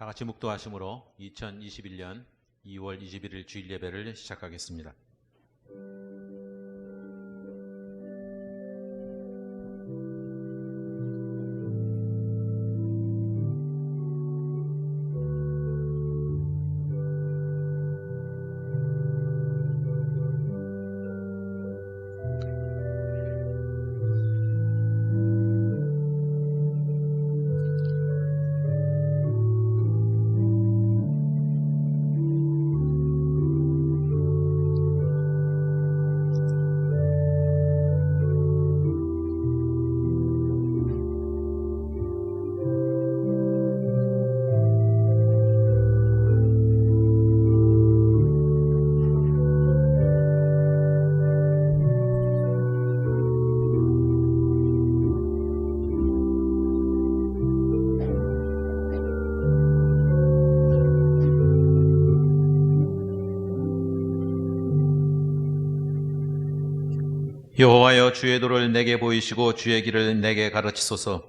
다 같이 묵도하심으로 2021년 2월 21일 주일 예배를 시작하겠습니다. 여호와여, 주의 도를 내게 보이시고 주의 길을 내게 가르치소서.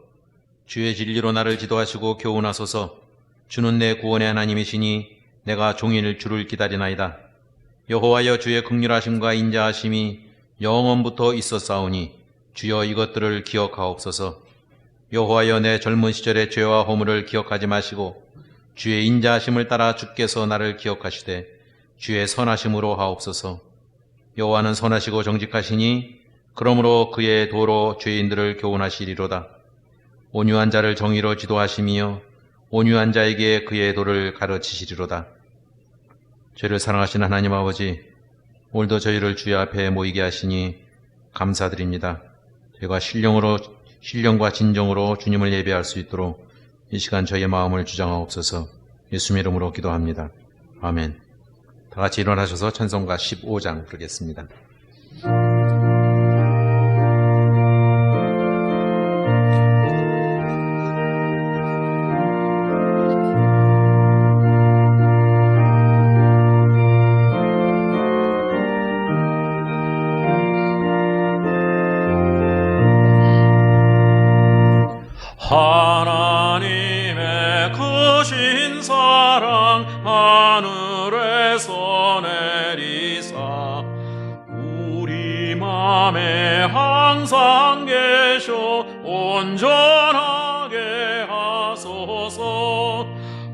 주의 진리로 나를 지도하시고 교훈하소서. 주는 내 구원의 하나님이시니 내가 종일 주를 기다리나이다. 여호와여, 주의 긍휼하심과 인자하심이 영원부터 있었사오니 주여 이것들을 기억하옵소서. 여호와여, 내 젊은 시절의 죄와 허물을 기억하지 마시고 주의 인자하심을 따라 주께서 나를 기억하시되 주의 선하심으로 하옵소서. 여호와는 선하시고 정직하시니 그러므로 그의 도로 죄인들을 교훈하시리로다. 온유한 자를 정의로 지도하시며 온유한 자에게 그의 도를 가르치시리로다. 죄를 사랑하시는 하나님 아버지, 오늘도 저희를 주의 앞에 모이게 하시니 감사드립니다. 저희가 신령과 진정으로 주님을 예배할 수 있도록 이 시간 저희의 마음을 주장하옵소서. 예수님 이름으로 기도합니다. 아멘. 다 같이 일어나셔서 찬송가 15장 부르겠습니다. 하나님의 크신 사랑 하늘에서 내리사 우리 맘에 항상 계셔 온전하게 하소서.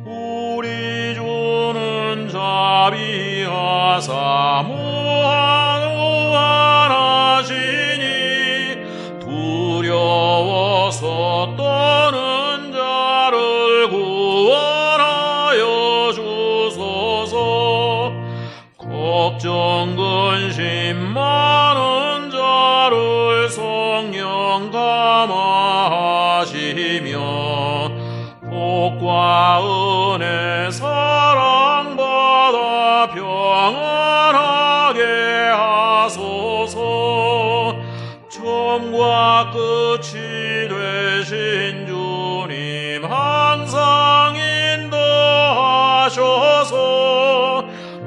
우리 주는 자비하사 무한하시니 두려워서 떠는 자를 구원하여 주소서. 걱정 근심 많은 자를 성령 감화하시며 복과 은혜 사랑받아 평안하게 하소서. 처음과 끝이 되신 주님 항상 인도하셔서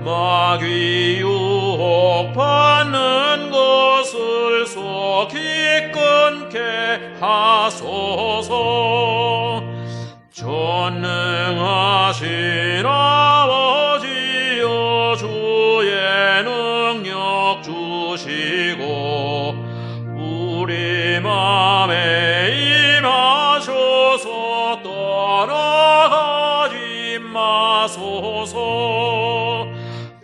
마귀 유혹 받는 것을 속히 끊게 하소서. 전능하신 아버지여, 주의 능력 주시고 우리 맘에 임하셔서 떠나가지 마소서.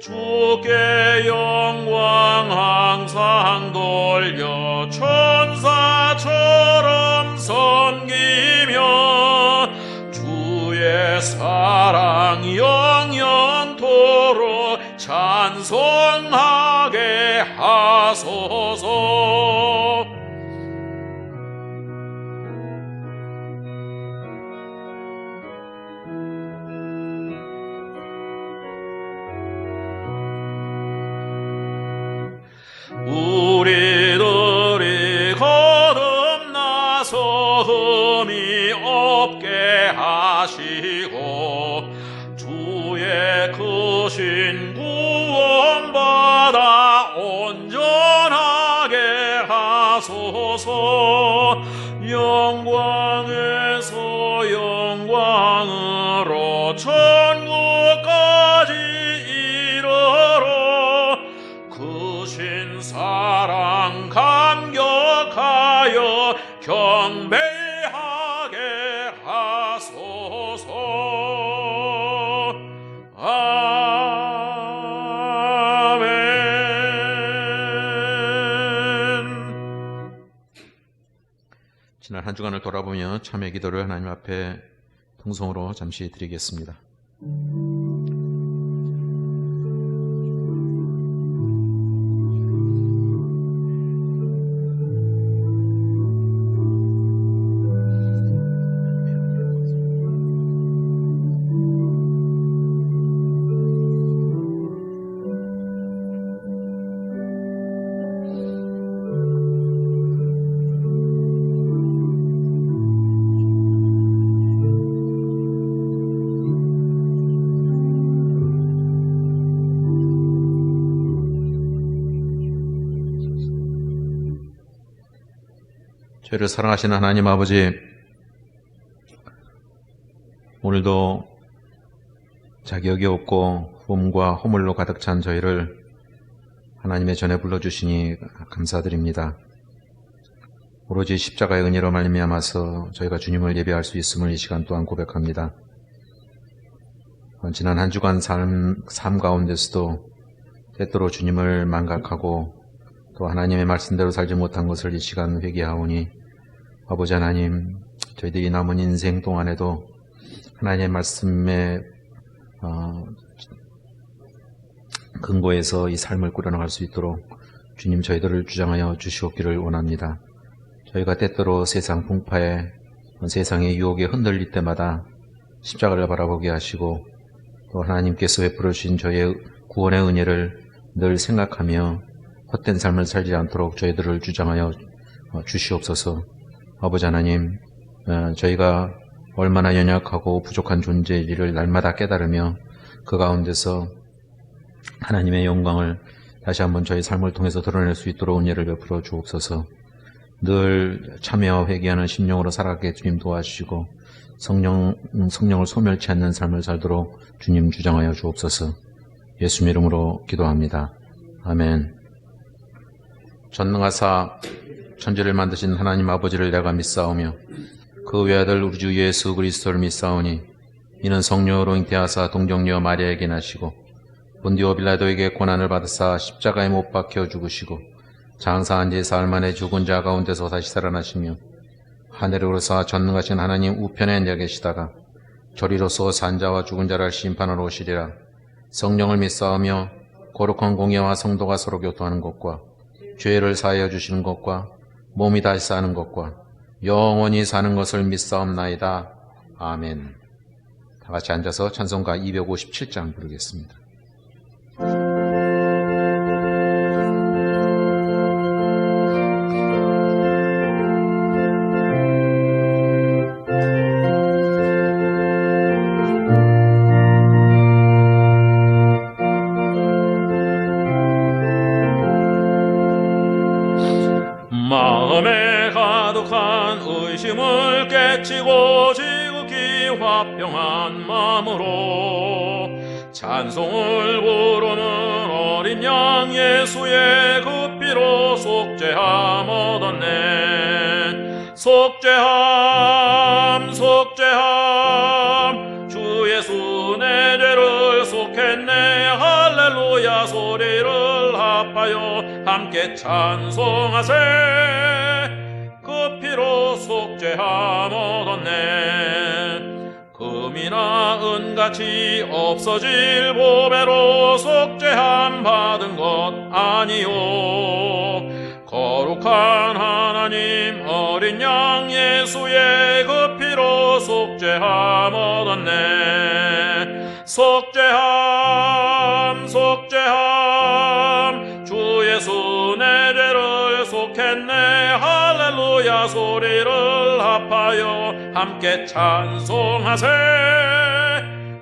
주께 영광 항상 돌려 천사처럼 섬기며 주의 사랑 영영토록 찬송하게 하소서. 우리들이 거듭나서 흠이 없게 하시고 주의 크신 구원받아 온전하게 하소서. 영광에서 영광으로 천국까지 이르러 그 신사랑 감격하여 경배하게 하소서. 지난 한 주간을 돌아보며 참회 기도를 하나님 앞에 통성으로 잠시 드리겠습니다. 저희를 사랑하시는 하나님 아버지, 오늘도 자격이 없고 흠과 허물로 가득 찬 저희를 하나님의 전에 불러주시니 감사드립니다. 오로지 십자가의 은혜로 말미암아서 저희가 주님을 예배할 수 있음을 이 시간 또한 고백합니다. 지난 한 주간 삶 가운데서도 때때로 주님을 망각하고 또 하나님의 말씀대로 살지 못한 것을 이 시간 회개하오니 아버지 하나님, 저희들이 남은 인생 동안에도 하나님의 말씀에 근거해서 이 삶을 꾸려나갈 수 있도록 주님 저희들을 주장하여 주시옵기를 원합니다. 저희가 때때로 세상 풍파에 세상의 유혹에 흔들릴 때마다 십자가를 바라보게 하시고 또 하나님께서 베풀어 주신 저희의 구원의 은혜를 늘 생각하며 헛된 삶을 살지 않도록 저희들을 주장하여 주시옵소서. 아버지 하나님, 저희가 얼마나 연약하고 부족한 존재인지를 날마다 깨달으며 그 가운데서 하나님의 영광을 다시 한번 저희 삶을 통해서 드러낼 수 있도록 은혜를 베풀어 주옵소서. 늘 참회와 회개하는 심령으로 살아가게 주님 도와주시고 성령을 소멸치 않는 삶을 살도록 주님 주장하여 주옵소서. 예수 이름으로 기도합니다. 아멘. 전능하사 천지를 만드신 하나님 아버지를 내가 믿사오며 그 외아들 우리 주 예수 그리스도를 믿사오니 이는 성령으로 잉태하사 동정녀 마리아에게 나시고 본디오 빌라도에게 고난을 받으사 십자가에 못 박혀 죽으시고 장사한 지 사흘 만에 죽은 자 가운데서 다시 살아나시며 하늘에 오르사 전능하신 하나님 우편에 앉아 계시다가 저리로서 산 자와 죽은 자를 심판하러 오시리라. 성령을 믿사오며 거룩한 공예와 성도가 서로 교통하는 것과 죄를 사하여 주시는 것과 몸이 다시 사는 것과 영원히 사는 것을 믿사옵나이다. 아멘. 다 같이 앉아서 찬송가 257장 부르겠습니다. 마음에 가득한 의심을 깨치고 지극히 화평한 마음으로 찬송을 부르는 어린 양 예수의 그 피로 속죄함 얻었네. 속죄함 속죄함 주 예수 내 죄를 속했네. 할렐루야 소리를 합하여 함께 찬송하세. 그 피로 속죄함 얻었네. 금이나 은같이 없어질 보배로 속죄함 받은 것 아니요. 거룩한 하나님 어린 양 예수의 그 피로 속죄함 얻었네. 속죄함 속죄함 주 예수 내 죄를 속했네. 할렐루야 소리를 합하여 함께 찬송하세.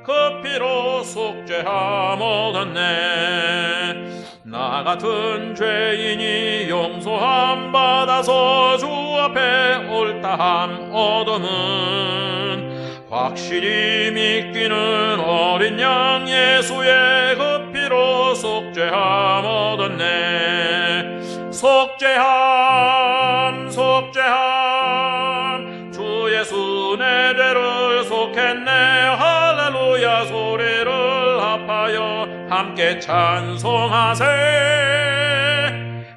그 피로 속죄함 얻었네. 나 같은 죄인이 용서함 받아서 주 앞에 옳다함 얻음은 확실히 믿기는 어린 양 예수의 그 피로 속죄함 얻었네. 속죄함 속죄함 주 예수 내 죄를 속했네. 할렐루야 소리를 합하여 함께 찬송하세.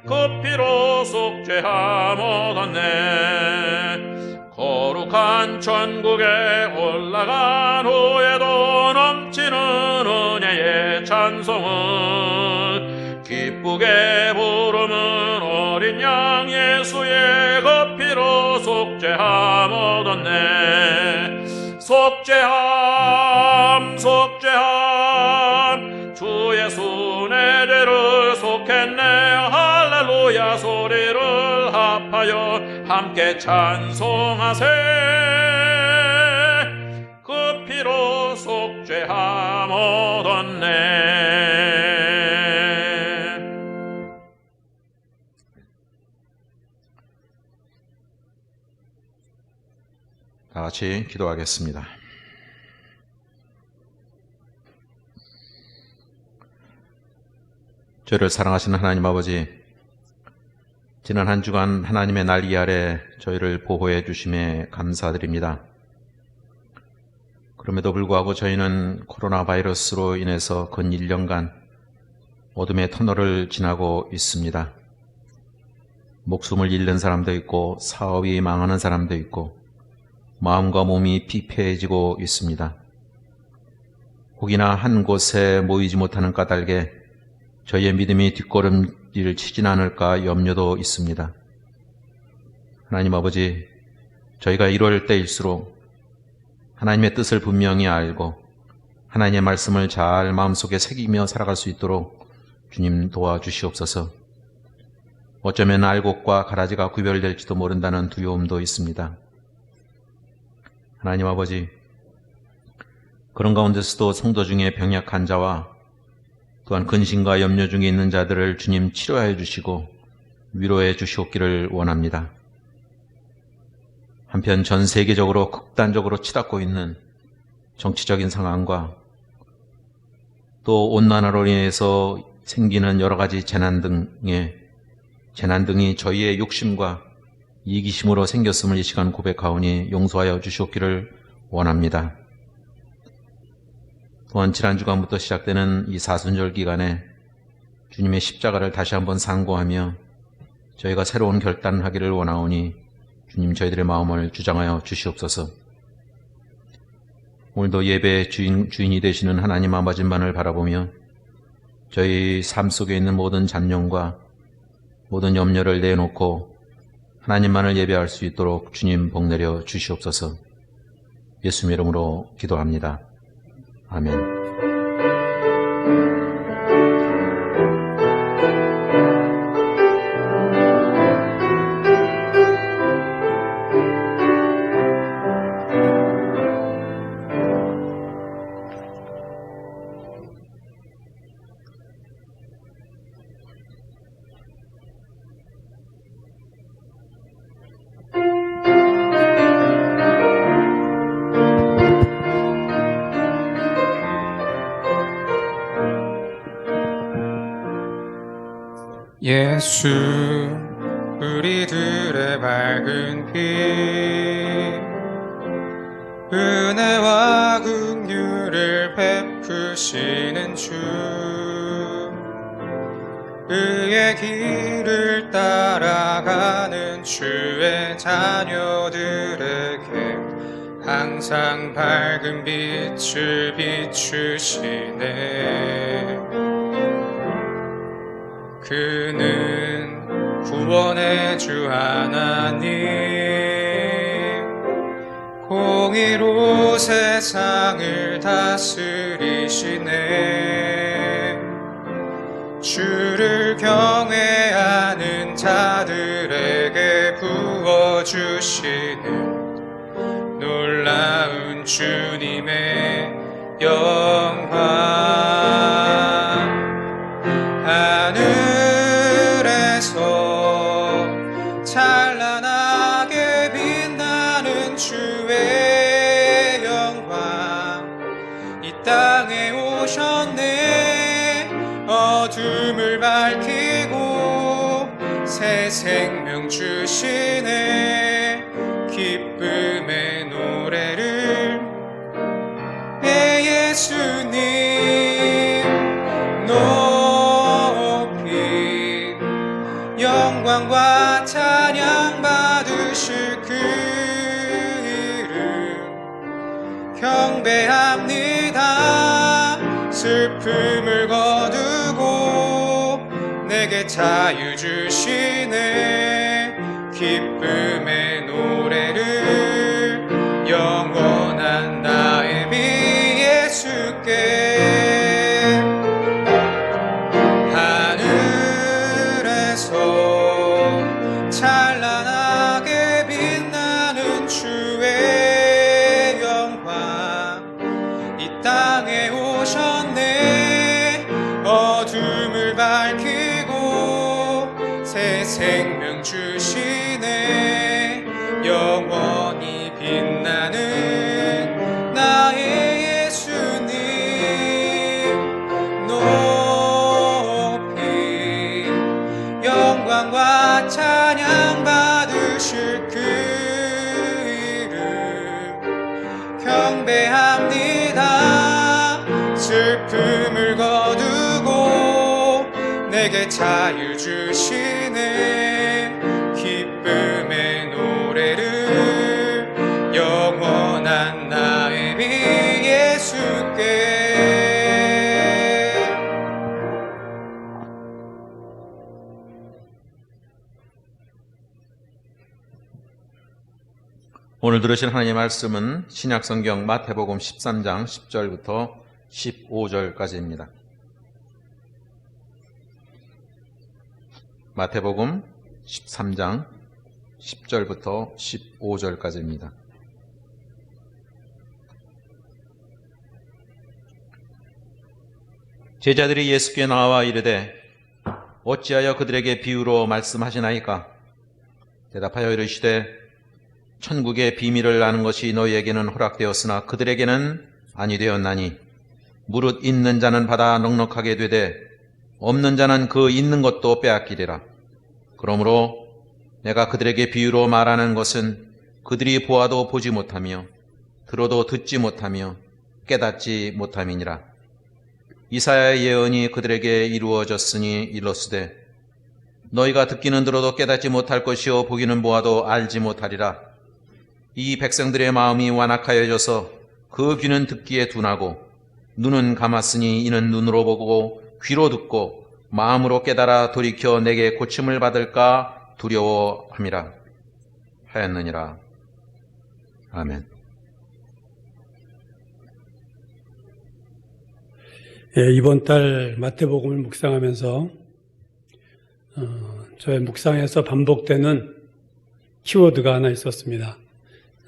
그 피로 속죄함 얻었네. 거룩한 천국에 올라간 후에도 넘치는 은혜의 찬송을 기쁘게 부르는 어린 양 예수의 그 피로 속죄함 얻었네. 속죄함 속죄함 주 예수 내 죄를 속했네. 할렐루야 소리를 합하여 함께 찬송하세. 그 피로 속죄함 얻었네. 다 같이 기도하겠습니다. 저를 사랑하시는 하나님 아버지, 지난 한 주간 하나님의 날개 아래 저희를 보호해 주심에 감사드립니다. 그럼에도 불구하고 저희는 코로나 바이러스로 인해서 근 1년간 어둠의 터널을 지나고 있습니다. 목숨을 잃는 사람도 있고 사업이 망하는 사람도 있고 마음과 몸이 피폐해지고 있습니다. 혹이나 한 곳에 모이지 못하는 까닭에 저희의 믿음이 뒷걸음질 치진 않을까 염려도 있습니다. 하나님 아버지, 저희가 이럴 때일수록 하나님의 뜻을 분명히 알고 하나님의 말씀을 잘 마음속에 새기며 살아갈 수 있도록 주님 도와주시옵소서. 어쩌면 알곡과 가라지가 구별될지도 모른다는 두려움도 있습니다. 하나님 아버지, 그런 가운데서도 성도 중에 병약한 자와 또한 근심과 염려 중에 있는 자들을 주님 치료하여 주시고 위로해 주시옵기를 원합니다. 한편 전 세계적으로 극단적으로 치닫고 있는 정치적인 상황과 또 온난화로 인해서 생기는 여러 가지 재난 등이 저희의 욕심과 이기심으로 생겼음을 이 시간 고백하오니 용서하여 주시옵기를 원합니다. 또한 지난 주간부터 시작되는 이 사순절 기간에 주님의 십자가를 다시 한번 상고하며 저희가 새로운 결단하기를 원하오니 주님 저희들의 마음을 주장하여 주시옵소서. 오늘도 예배의 주인이 되시는 하나님 아버지만을 바라보며 저희 삶 속에 있는 모든 잡념과 모든 염려를 내놓고 하나님만을 예배할 수 있도록 주님 복내려 주시옵소서. 예수님 이름으로 기도합니다. 아멘. 예수 우리들의 밝은 빛 은혜와 긍휼을 베푸시는 주 의의 길을 따라가는 주의 자녀들에게 항상 밝은 빛을 비추시네. 그는 구원의 주 하나님 공의로 세상을 다스리시네. 주를 경외하는 자들에게 부어주시는 놀라운 주님의 영광. 하늘에서 찬란하게 빛나는 주의 영광 이 땅에 오셨네. 어둠을 밝히고 새 생명 주시네. 기쁨의 노래를 예수님 높이 영광과 찬양 받으실 그 이름 경배합니다. 슬픔을 거두고 내게 자유 주시네. 기쁨의 노래를 영원한 나의 비 예수께 하늘에서 찬란하게 빛나는 주의 영광 이 땅에 오셨네. 어둠을 밝히고 새 생명 주시네. 영원히 빛나는 나의 예수님 높이 영광과 찬양 받으실 그 이름 경배합니다. 슬픔을 거두고 내게 자유 주시네. 기쁨의 노래를 영원한 나의 비 예수께 오늘 들으신 하나님의 말씀은 신약성경 마태복음 13장 10절부터 15절까지입니다. 마태복음 13장 10절부터 15절까지입니다. 제자들이 예수께 나와 이르되 어찌하여 그들에게 비유로 말씀하시나이까? 대답하여 이르시되 천국의 비밀을 아는 것이 너희에게는 허락되었으나 그들에게는 아니 되었나니 무릇 있는 자는 받아 넉넉하게 되되 없는 자는 그 있는 것도 빼앗기리라. 그러므로 내가 그들에게 비유로 말하는 것은 그들이 보아도 보지 못하며 들어도 듣지 못하며 깨닫지 못함이니라. 이사야의 예언이 그들에게 이루어졌으니 이르시되 너희가 듣기는 들어도 깨닫지 못할 것이요 보기는 보아도 알지 못하리라. 이 백성들의 마음이 완악하여져서 그 귀는 듣기에 둔하고 눈은 감았으니 이는 눈으로 보고 귀로 듣고 마음으로 깨달아 돌이켜 내게 고침을 받을까 두려워함이라 하였느니라. 아멘. 이번 달 마태복음을 묵상하면서 저의 묵상에서 반복되는 키워드가 하나 있었습니다.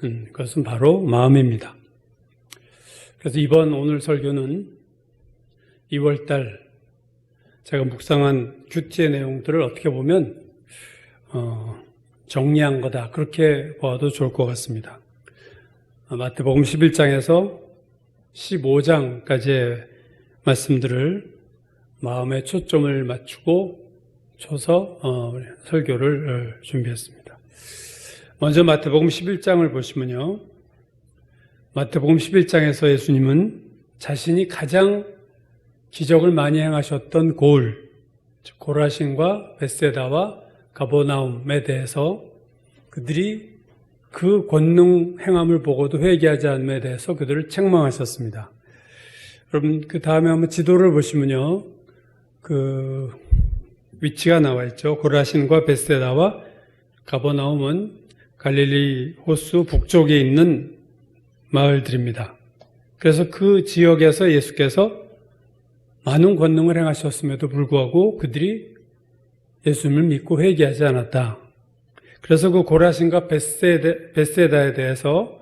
그것은 바로 마음입니다. 그래서 오늘 설교는 2월달 제가 묵상한 큐티의 내용들을 어떻게 보면 정리한 거다, 그렇게 보아도 좋을 것 같습니다. 마태복음 11장에서 15장까지의 말씀들을 마음에 초점을 맞추고 쳐서 설교를 준비했습니다. 먼저 마태복음 11장을 보시면요, 마태복음 11장에서 예수님은 자신이 가장 기적을 많이 행하셨던 고을, 즉 고라신과 벳세다와 가버나움에 대해서 그들이 그 권능 행함을 보고도 회개하지 않음에 대해서 그들을 책망하셨습니다. 여러분, 그 다음에 한번 지도를 보시면요, 그 위치가 나와 있죠. 고라신과 벳세다와 가버나움은 갈릴리 호수 북쪽에 있는 마을들입니다. 그래서 그 지역에서 예수께서 많은 권능을 행하셨음에도 불구하고 그들이 예수님을 믿고 회개하지 않았다. 그래서 그 고라신과 벳세다에 대해서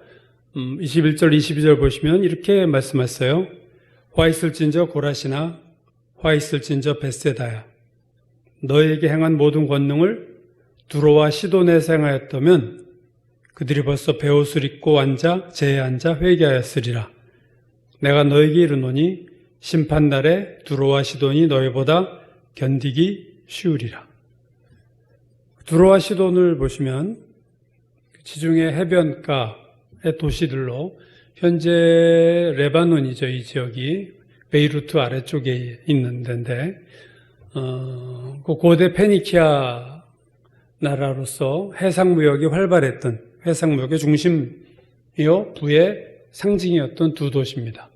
21절, 22절 보시면 이렇게 말씀하셨어요. 화 있을진저 고라시나 화 있을진저 벳세다야. 너희에게 행한 모든 권능을 두로와 시돈에서 행하였다면 그들이 벌써 베옷을 입고 앉아 제에 앉아 회개하였으리라. 내가 너에게 이르노니 심판날에 두로와 시돈이 너희보다 견디기 쉬우리라. 두로와 시돈을 보시면 지중해 해변가의 도시들로 현재 레바논이죠. 이 지역이 베이루트 아래쪽에 있는 데인데 그 고대 페니키아 나라로서 해상무역이 활발했던 해상무역의 중심이요 부의 상징이었던 두 도시입니다.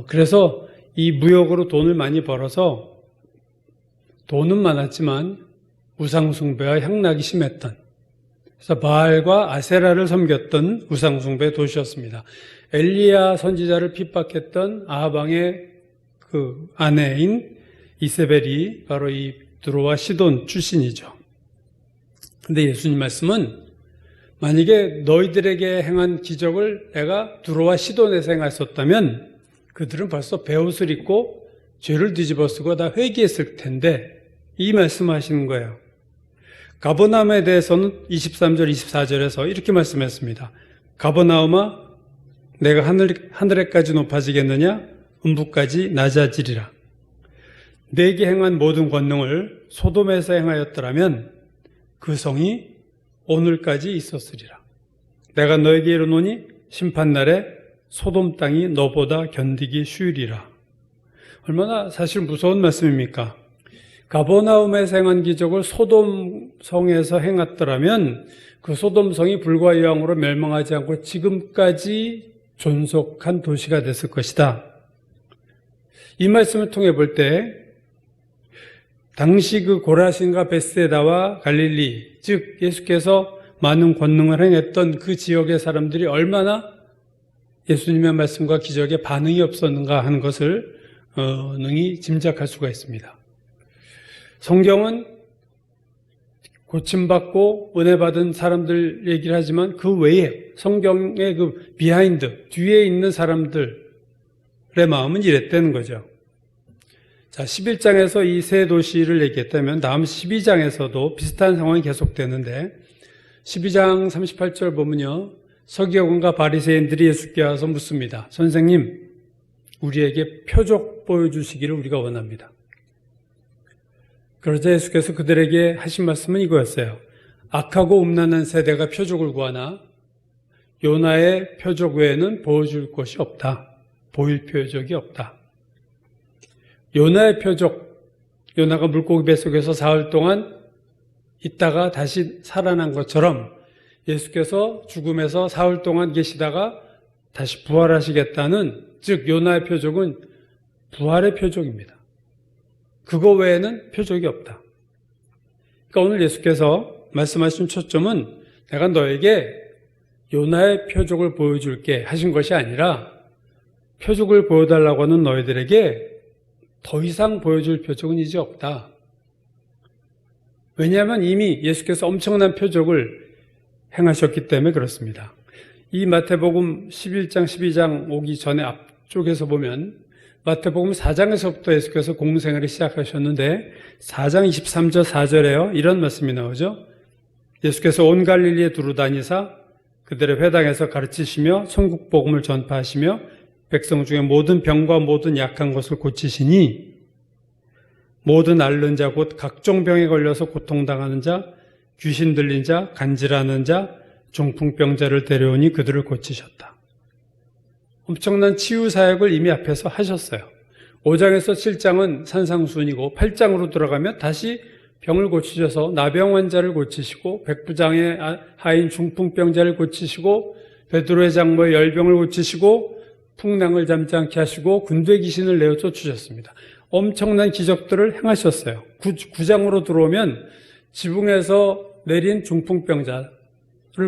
그래서 이 무역으로 돈을 많이 벌어서 돈은 많았지만 우상숭배와 향락이 심했던, 그래서 바알과 아세라를 섬겼던 우상숭배 도시였습니다. 엘리야 선지자를 핍박했던 아하방의 그 아내인 이세벨이 바로 이 두로와 시돈 출신이죠. 근데 예수님 말씀은 만약에 너희들에게 행한 기적을 내가 두로와 시돈에서 행했었다면 그들은 벌써 베옷을 입고 죄를 뒤집어쓰고 다 회개했을 텐데 이 말씀하시는 거예요. 가버나움에 대해서는 23절, 24절에서 이렇게 말씀했습니다. 가버나움아 내가 하늘에까지 높아지겠느냐? 음부까지 낮아지리라. 내게 행한 모든 권능을 소돔에서 행하였더라면 그 성이 오늘까지 있었으리라. 내가 너에게 이르노니 심판날에 소돔 땅이 너보다 견디기 쉬우리라. 얼마나 사실 무서운 말씀입니까? 가버나움에서 행한 기적을 소돔 성에서 행했더라면 그 소돔 성이 불과 이왕으로 멸망하지 않고 지금까지 존속한 도시가 됐을 것이다. 이 말씀을 통해 볼 때 당시 그 고라신과 베스데다와 갈릴리, 즉 예수께서 많은 권능을 행했던 그 지역의 사람들이 얼마나 예수님의 말씀과 기적에 반응이 없었는가 하는 것을 능히 짐작할 수가 있습니다. 성경은 고침받고 은혜 받은 사람들 얘기를 하지만 그 외에 성경의 그 비하인드, 뒤에 있는 사람들의 마음은 이랬다는 거죠. 자, 11장에서 이 세 도시를 얘기했다면 다음 12장에서도 비슷한 상황이 계속되는데 12장 38절 보면요. 서기관과 바리새인들이 예수께 와서 묻습니다. 선생님, 우리에게 표적 보여주시기를 우리가 원합니다. 그러자 예수께서 그들에게 하신 말씀은 이거였어요. 악하고 음란한 세대가 표적을 구하나 요나의 표적 외에는 보여줄 것이 없다. 보일 표적이 없다. 요나의 표적, 요나가 물고기 뱃속에서 사흘 동안 있다가 다시 살아난 것처럼 예수께서 죽음에서 사흘 동안 계시다가 다시 부활하시겠다는, 즉 요나의 표적은 부활의 표적입니다. 그거 외에는 표적이 없다. 그러니까 오늘 예수께서 말씀하신 초점은 내가 너에게 요나의 표적을 보여줄게 하신 것이 아니라 표적을 보여달라고 하는 너희들에게 더 이상 보여줄 표적은 이제 없다. 왜냐하면 이미 예수께서 엄청난 표적을 행하셨기 때문에 그렇습니다. 이 마태복음 11장, 12장 오기 전에 앞쪽에서 보면 마태복음 4장에서부터 예수께서 공생애를 시작하셨는데 4장 23절 4절에요. 이런 말씀이 나오죠. 예수께서 온 갈릴리에 두루 다니사 그들의 회당에서 가르치시며 천국 복음을 전파하시며 백성 중에 모든 병과 모든 약한 것을 고치시니 모든 앓는 자 곧 각종 병에 걸려서 고통당하는 자, 귀신 들린 자, 간질하는 자, 중풍병자를 데려오니 그들을 고치셨다. 엄청난 치유 사역을 이미 앞에서 하셨어요. 5장에서 7장은 산상수훈이고 8장으로 들어가면 다시 병을 고치셔서 나병 환자를 고치시고 백부장의 하인 중풍병자를 고치시고 베드로의 장모의 열병을 고치시고 풍랑을 잠지 않게 하시고 군대 귀신을 내어 쫓으셨습니다. 엄청난 기적들을 행하셨어요. 9장으로 들어오면 지붕에서 내린 중풍병자를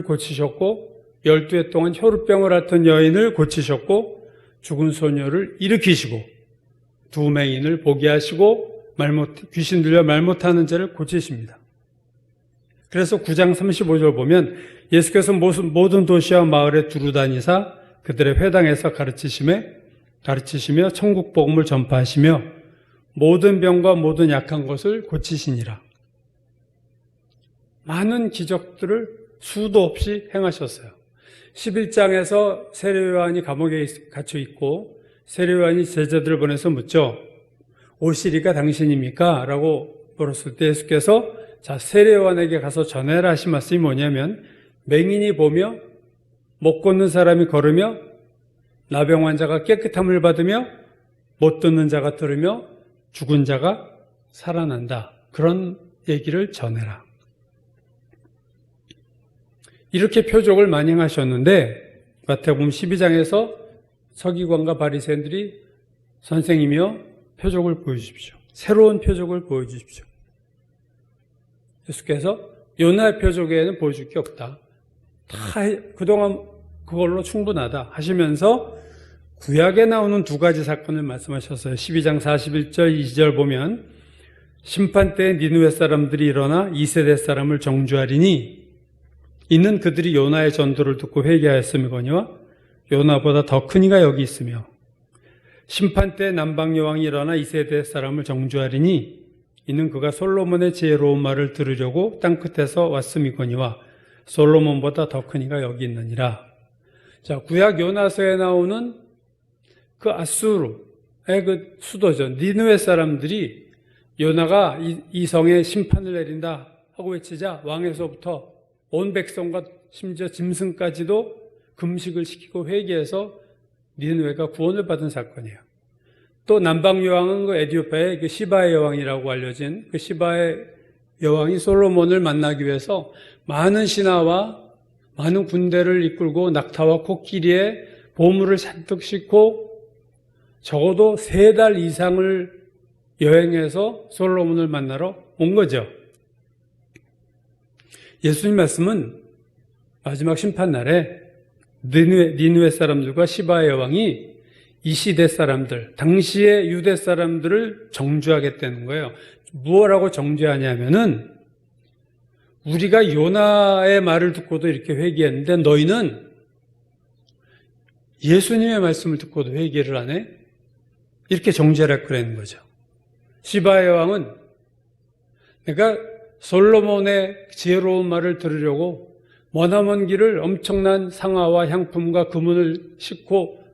고치셨고 12해 동안 혈우병을 앓던 여인을 고치셨고 죽은 소녀를 일으키시고 두 맹인을 보게 하시고 귀신 들려 말 못하는 자를 고치십니다. 그래서 9장 35절 보면 예수께서 모든 도시와 마을에 두루 다니사 그들의 회당에서 가르치시며 천국 복음을 전파하시며 모든 병과 모든 약한 것을 고치시니라. 많은 기적들을 수도 없이 행하셨어요. 11장에서 세례요한이 감옥에 갇혀 있고 세례요한이 제자들을 보내서 묻죠. 오시리가 당신입니까? 라고 물었을 때 예수께서 자, 세례요한에게 가서 전해라 하신 말씀이 뭐냐면 맹인이 보며 못 걷는 사람이 걸으며 나병 환자가 깨끗함을 받으며 못 듣는 자가 들으며 죽은 자가 살아난다. 그런 얘기를 전해라. 이렇게 표적을 많이 행하셨는데 마태복음 12장에서 서기관과 바리새인들이 선생이며 표적을 보여주십시오. 새로운 표적을 보여주십시오. 예수께서 요나의 표적 외에는 보여줄 게 없다. 다 그동안 그걸로 충분하다 하시면서 구약에 나오는 두 가지 사건을 말씀하셨어요. 12장 41절 2절 보면 심판 때 니느웨 사람들이 일어나 2세대 사람을 정죄하리니 이는 그들이 요나의 전도를 듣고 회개하였음이거니와 요나보다 더 큰 이가 여기 있으며 심판 때 남방 여왕이 일어나 2세대 사람을 정죄하리니 이는 그가 솔로몬의 지혜로운 말을 들으려고 땅끝에서 왔음이거니와 솔로몬보다 더 큰 이가 여기 있느니라. 자, 구약 요나서에 나오는 그 아수르의 그 수도죠. 니느웨 사람들이 요나가 이 성에 심판을 내린다 하고 외치자 왕에서부터 온 백성과 심지어 짐승까지도 금식을 시키고 회개해서 니느웨가 구원을 받은 사건이에요. 또 남방 여왕은 그 에디오피아의 그 시바의 여왕이라고 알려진 그 시바의 여왕이 솔로몬을 만나기 위해서 많은 신하와 많은 군대를 이끌고 낙타와 코끼리에 보물을 잔뜩 싣고 적어도 3달 이상을 여행해서 솔로몬을 만나러 온 거죠. 예수님 말씀은 마지막 심판날에 니느웨 사람들과 시바의 여왕이 이 시대 사람들, 당시의 유대 사람들을 정죄하겠다는 거예요. 무엇라고 정죄하냐면은 우리가 요나의 말을 듣고도 이렇게 회개했는데 너희는 예수님의 말씀을 듣고도 회개를 안 해? 이렇게 정죄를 그러는 거죠. 시바의 왕은 내가 솔로몬의 지혜로운 말을 들으려고 머나먼 길을 엄청난 상아와 향품과 금은을 싣고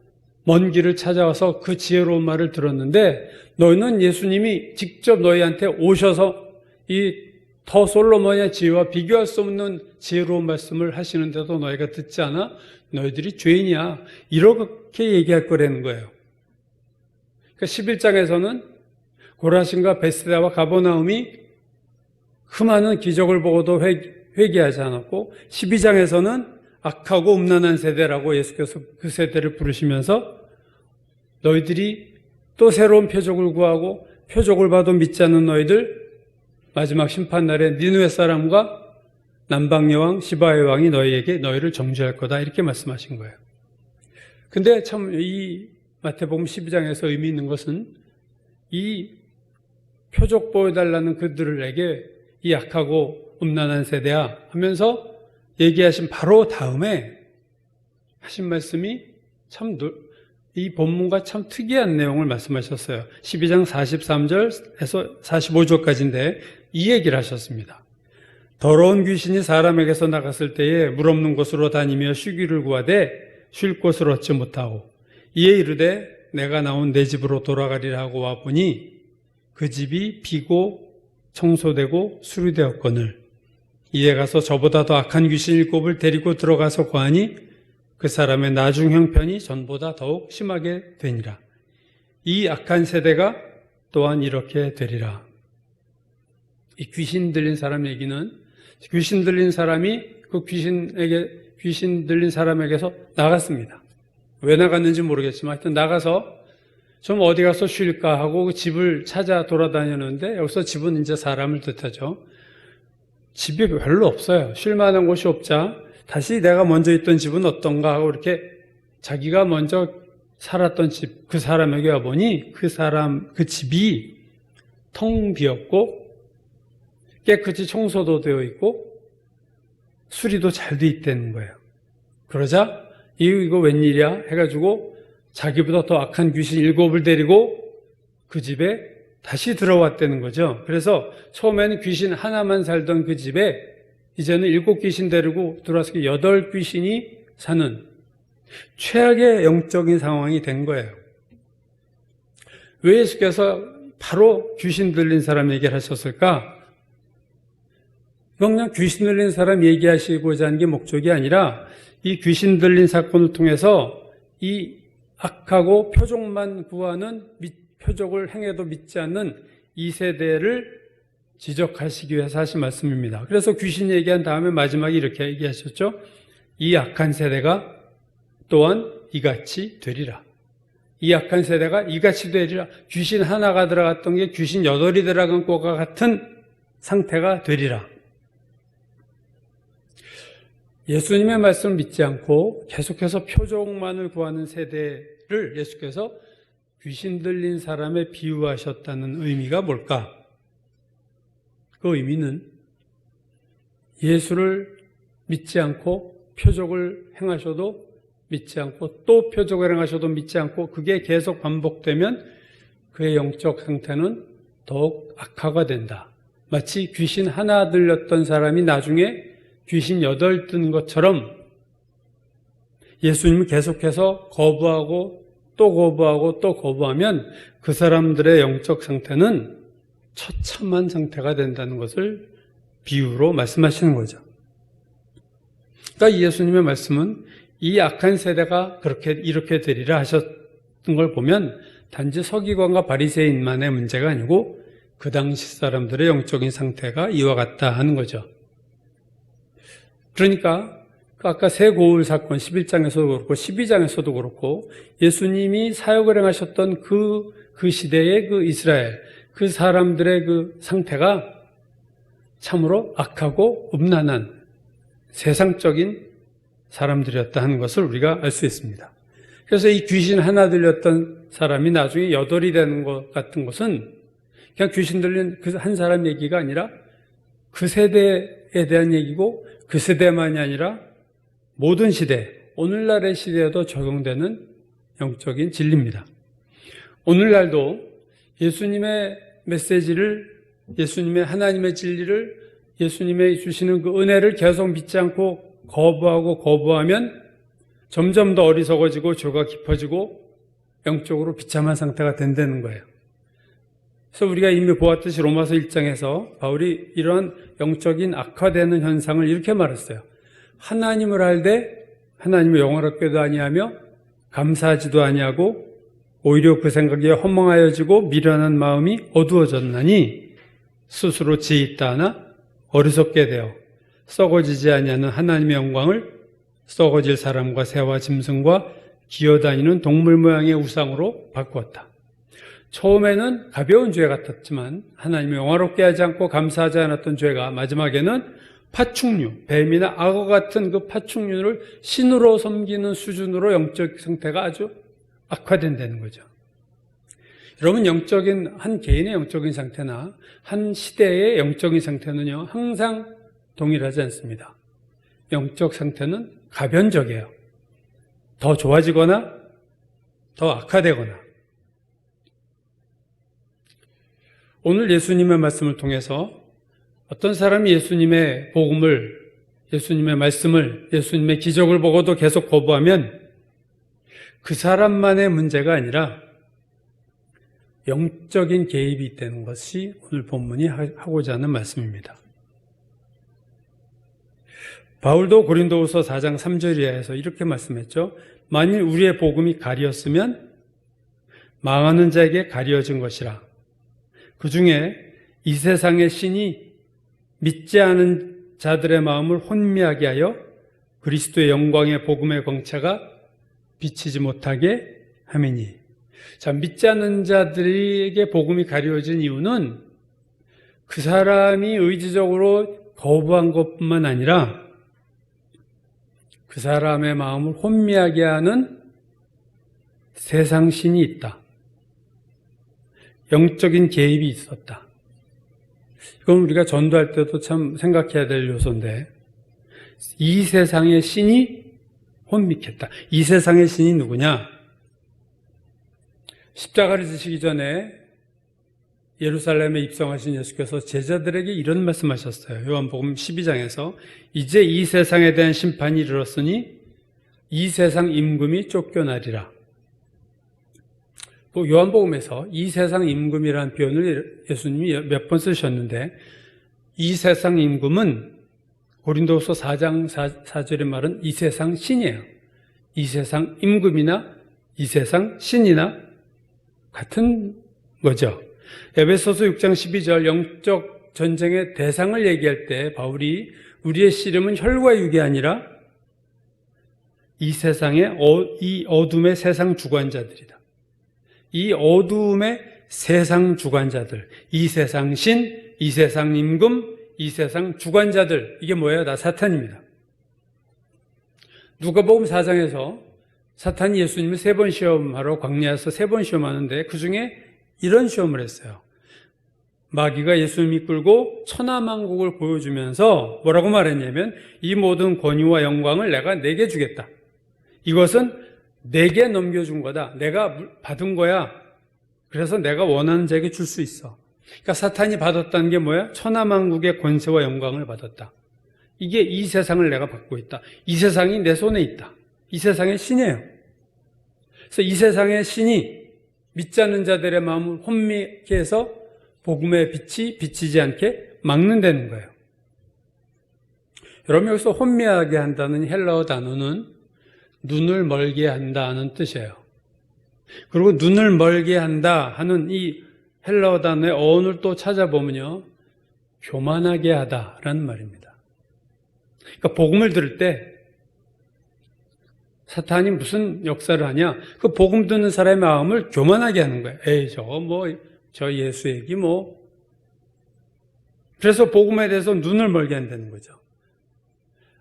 먼 길을 찾아와서 그 지혜로운 말을 들었는데 너희는 예수님이 직접 너희한테 오셔서 이 더 솔로몬의 지혜와 비교할 수 없는 지혜로운 말씀을 하시는데도 너희가 듣지 않아? 너희들이 죄인이야. 이렇게 얘기할 거라는 거예요. 그러니까 11장에서는 고라신과 베스다와 가버나움이 흠하는 기적을 보고도 회개하지 않았고 12장에서는 악하고 음란한 세대라고 예수께서 그 세대를 부르시면서 너희들이 또 새로운 표적을 구하고 표적을 봐도 믿지 않는 너희들 마지막 심판날에 니느웨 사람과 남방여왕 시바의 왕이 너희에게 너희를 정죄할 거다 이렇게 말씀하신 거예요. 근데 참 이 마태복음 12장에서 의미 있는 것은 이 표적 보여달라는 그들에게 이 악하고 음란한 세대야 하면서 얘기하신 바로 다음에 하신 말씀이 참 이 본문과 참 특이한 내용을 말씀하셨어요. 12장 43절에서 45절까지인데 이 얘기를 하셨습니다. 더러운 귀신이 사람에게서 나갔을 때에 물 없는 곳으로 다니며 쉬기를 구하되 쉴 곳을 얻지 못하고 이에 이르되 내가 나온 내 집으로 돌아가리라 하고 와보니 그 집이 비고 청소되고 수리되었거늘 이에 가서 저보다 더 악한 귀신 7을 데리고 들어가서 고하니 그 사람의 나중 형편이 전보다 더욱 심하게 되니라. 이 악한 세대가 또한 이렇게 되리라. 이 귀신 들린 사람 얘기는 귀신 들린 사람이 그 귀신 들린 사람에게서 나갔습니다. 왜 나갔는지 모르겠지만 하여튼 나가서 좀 어디 가서 쉴까 하고 그 집을 찾아 돌아다녔는데 여기서 집은 이제 사람을 뜻하죠. 집이 별로 없어요. 쉴 만한 곳이 없자 다시 내가 먼저 있던 집은 어떤가 하고 이렇게 자기가 먼저 살았던 집, 그 사람에게 와보니 그 집이 텅 비었고 깨끗이 청소도 되어 있고 수리도 잘 돼 있다는 거예요. 그러자 이거 웬일이야 해가지고 자기보다 더 악한 귀신 7을 데리고 그 집에 다시 들어왔다는 거죠. 그래서 처음에는 귀신 하나만 살던 그 집에 이제는 7 귀신 데리고 들어와서 8 귀신이 사는 최악의 영적인 상황이 된 거예요. 왜 예수께서 바로 귀신 들린 사람 얘기를 하셨을까? 이건 그냥 귀신 들린 사람 얘기하시고자 하는 게 목적이 아니라 이 귀신 들린 사건을 통해서 이 악하고 표적만 구하는 표적을 행해도 믿지 않는 이 세대를 지적하시기 위해서 하신 말씀입니다. 그래서 귀신 얘기한 다음에 마지막에 이렇게 얘기하셨죠. 이 악한 세대가 또한 이같이 되리라. 이 악한 세대가 이같이 되리라. 귀신 하나가 들어갔던 게 귀신 8이 들어간 것과 같은 상태가 되리라. 예수님의 말씀을 믿지 않고 계속해서 표적만을 구하는 세대를 예수께서 귀신 들린 사람에 비유하셨다는 의미가 뭘까? 그 의미는 예수를 믿지 않고 표적을 행하셔도 믿지 않고 또 표적을 행하셔도 믿지 않고 그게 계속 반복되면 그의 영적 상태는 더욱 악화가 된다. 마치 귀신 하나 들렸던 사람이 나중에 귀신 8 든 것처럼 예수님을 계속해서 거부하고 또 거부하고 또 거부하면 그 사람들의 영적 상태는 처참한 상태가 된다는 것을 비유로 말씀하시는 거죠. 그러니까 예수님의 말씀은 이 악한 세대가 이렇게 되리라 하셨던 걸 보면 단지 서기관과 바리새인만의 문제가 아니고 그 당시 사람들의 영적인 상태가 이와 같다 하는 거죠. 그러니까 아까 새 고울 사건 11장에서도 그렇고 12장에서도 그렇고 예수님이 사역을 행하셨던 그 시대의 그 이스라엘 그 사람들의 그 상태가 참으로 악하고 음란한 세상적인 사람들이었다 하는 것을 우리가 알 수 있습니다. 그래서 이 귀신 하나 들렸던 사람이 나중에 8이 되는 것 같은 것은 그냥 귀신 들린 그 한 사람 얘기가 아니라 그 세대에 대한 얘기고 그 세대만이 아니라 모든 시대, 오늘날의 시대에도 적용되는 영적인 진리입니다. 오늘날도 예수님의 메시지를, 예수님의 하나님의 진리를, 예수님의 주시는 그 은혜를 계속 믿지 않고 거부하면 점점 더 어리석어지고 죄가 깊어지고 영적으로 비참한 상태가 된다는 거예요. 그래서 우리가 이미 보았듯이 로마서 1장에서 바울이 이러한 영적인 악화되는 현상을 이렇게 말했어요. 하나님을 알되 하나님을 영화롭게도 아니하며 감사하지도 아니하고 오히려 그 생각에 허망하여지고 미련한 마음이 어두워졌나니 스스로 지있다 하나 어리석게 되어 썩어지지 아니하는 하나님의 영광을 썩어질 사람과 새와 짐승과 기어다니는 동물 모양의 우상으로 바꾸었다. 처음에는 가벼운 죄 같았지만 하나님을 영화롭게 하지 않고 감사하지 않았던 죄가 마지막에는 파충류, 뱀이나 악어 같은 그 파충류를 신으로 섬기는 수준으로 영적 상태가 아주 악화된다는 거죠. 여러분, 한 개인의 영적인 상태나 한 시대의 영적인 상태는요, 항상 동일하지 않습니다. 영적 상태는 가변적이에요. 더 좋아지거나 더 악화되거나. 오늘 예수님의 말씀을 통해서 어떤 사람이 예수님의 복음을, 예수님의 말씀을, 예수님의 기적을 보고도 계속 거부하면 그 사람만의 문제가 아니라 영적인 개입이 있다는 것이 오늘 본문이 하고자 하는 말씀입니다. 바울도 고린도후서 4장 3절 이하에서 이렇게 말씀했죠. 만일 우리의 복음이 가리었으면 망하는 자에게 가려진 것이라. 그 중에 이 세상의 신이 믿지 않은 자들의 마음을 혼미하게 하여 그리스도의 영광의 복음의 광채가 비치지 못하게 함이니. 자, 믿지 않는 자들에게 복음이 가려진 이유는 그 사람이 의지적으로 거부한 것뿐만 아니라 그 사람의 마음을 혼미하게 하는 세상 신이 있다. 영적인 개입이 있었다. 이건 우리가 전도할 때도 참 생각해야 될 요소인데, 이 세상의 신이 혼미했다. 이 세상의 신이 누구냐? 십자가를 지시기 전에 예루살렘에 입성하신 예수께서 제자들에게 이런 말씀하셨어요. 요한복음 12장에서 이제 이 세상에 대한 심판이 이르렀으니 이 세상 임금이 쫓겨나리라. 또 요한복음에서 이 세상 임금이라는 표현을 예수님이 몇 번 쓰셨는데, 이 세상 임금은 고린도후서 4장 4절의 말은 이 세상 신이에요. 이 세상 임금이나 이 세상 신이나 같은 거죠. 에베소서 6장 12절 영적 전쟁의 대상을 얘기할 때 바울이 우리의 씨름은 혈과 육이 아니라 이 세상의 이 어둠의 세상 주관자들이다. 이 어둠의 세상 주관자들, 이 세상 신, 이 세상 임금, 이 세상 주관자들, 이게 뭐예요? 다 사탄입니다. 누가복음 4장에서 사탄이 예수님을 3번 시험하러 광야에서 3번 시험하는데 그 중에 이런 시험을 했어요. 마귀가 예수님을 이끌고 천하만국을 보여주면서 뭐라고 말했냐면 이 모든 권위와 영광을 내가 내게 주겠다. 이것은 내게 넘겨준 거다. 내가 받은 거야. 그래서 내가 원하는 자에게 줄 수 있어. 그러니까 사탄이 받았다는 게 뭐야? 천하만국의 권세와 영광을 받았다. 이게 이 세상을 내가 받고 있다. 이 세상이 내 손에 있다. 이 세상의 신이에요. 그래서 이 세상의 신이 믿지 않는 자들의 마음을 혼미케 해서 복음의 빛이 비치지 않게 막는다는 거예요. 여러분, 여기서 혼미하게 한다는 헬라어 단어는 눈을 멀게 한다는 뜻이에요. 그리고 눈을 멀게 한다 하는 이 헬라어 단어의 어원을 또 찾아보면요, 교만하게 하다라는 말입니다. 그러니까 복음을 들을 때 사탄이 무슨 역사를 하냐? 그 복음 듣는 사람의 마음을 교만하게 하는 거예요. 에이, 저 예수 얘기 뭐. 그래서 복음에 대해서 눈을 멀게 한다는 거죠.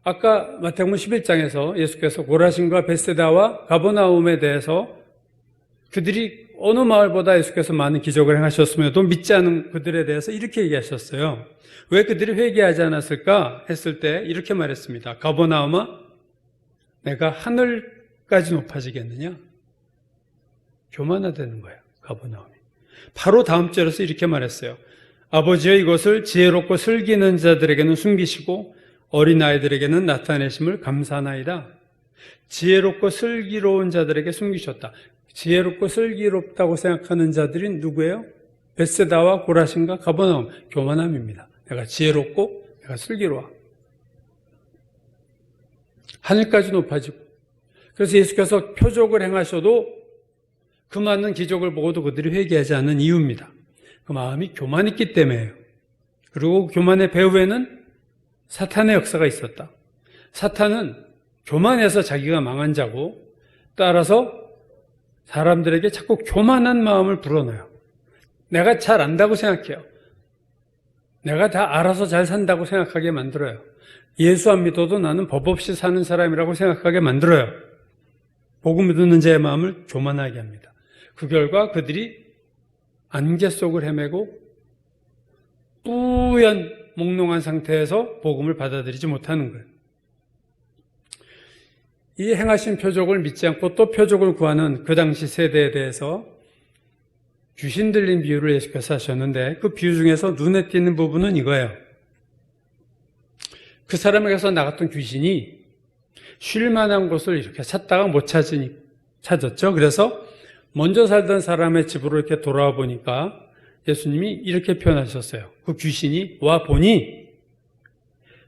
아까 마태복음 11장에서 예수께서 고라신과 벳세다와 가버나움에 대해서 그들이 어느 마을보다 예수께서 많은 기적을 행하셨음에도 믿지 않은 그들에 대해서 이렇게 얘기하셨어요. 왜 그들이 회개하지 않았을까 했을 때 이렇게 말했습니다. 가버나움아, 내가 하늘까지 높아지겠느냐? 교만하다는 거예요, 가버나움이. 바로 다음 절에서 이렇게 말했어요. 아버지여, 이것을 지혜롭고 슬기는 자들에게는 숨기시고 어린아이들에게는 나타내심을 감사하나이다. 지혜롭고 슬기로운 자들에게 숨기셨다. 지혜롭고 슬기롭다고 생각하는 자들이 누구예요? 벳세다와 고라신과 가버나움, 교만함입니다. 내가 지혜롭고 내가 슬기로워. 하늘까지 높아지고. 그래서 예수께서 표적을 행하셔도 그 많은 기적을 보고도 그들이 회개하지 않는 이유입니다. 그 마음이 교만했기 때문에요. 그리고 교만의 배후에는 사탄의 역사가 있었다. 사탄은 교만해서 자기가 망한 자고, 따라서 사람들에게 자꾸 교만한 마음을 불어넣어요. 내가 잘 안다고 생각해요. 내가 다 알아서 잘 산다고 생각하게 만들어요. 예수 안 믿어도 나는 법 없이 사는 사람이라고 생각하게 만들어요. 복음을 듣는 자의 마음을 교만하게 합니다. 그 결과 그들이 안개 속을 헤매고 뿌연 몽롱한 상태에서 복음을 받아들이지 못하는 거예요. 이 행하신 표적을 믿지 않고 또 표적을 구하는 그 당시 세대에 대해서 귀신 들린 비유를 예수께서 하셨는데, 그 비유 중에서 눈에 띄는 부분은 이거예요. 그 사람에게서 나갔던 귀신이 쉴 만한 곳을 이렇게 찾다가 못 찾았죠. 그래서 먼저 살던 사람의 집으로 이렇게 돌아와 보니까 예수님이 이렇게 표현하셨어요. 그 귀신이 와 보니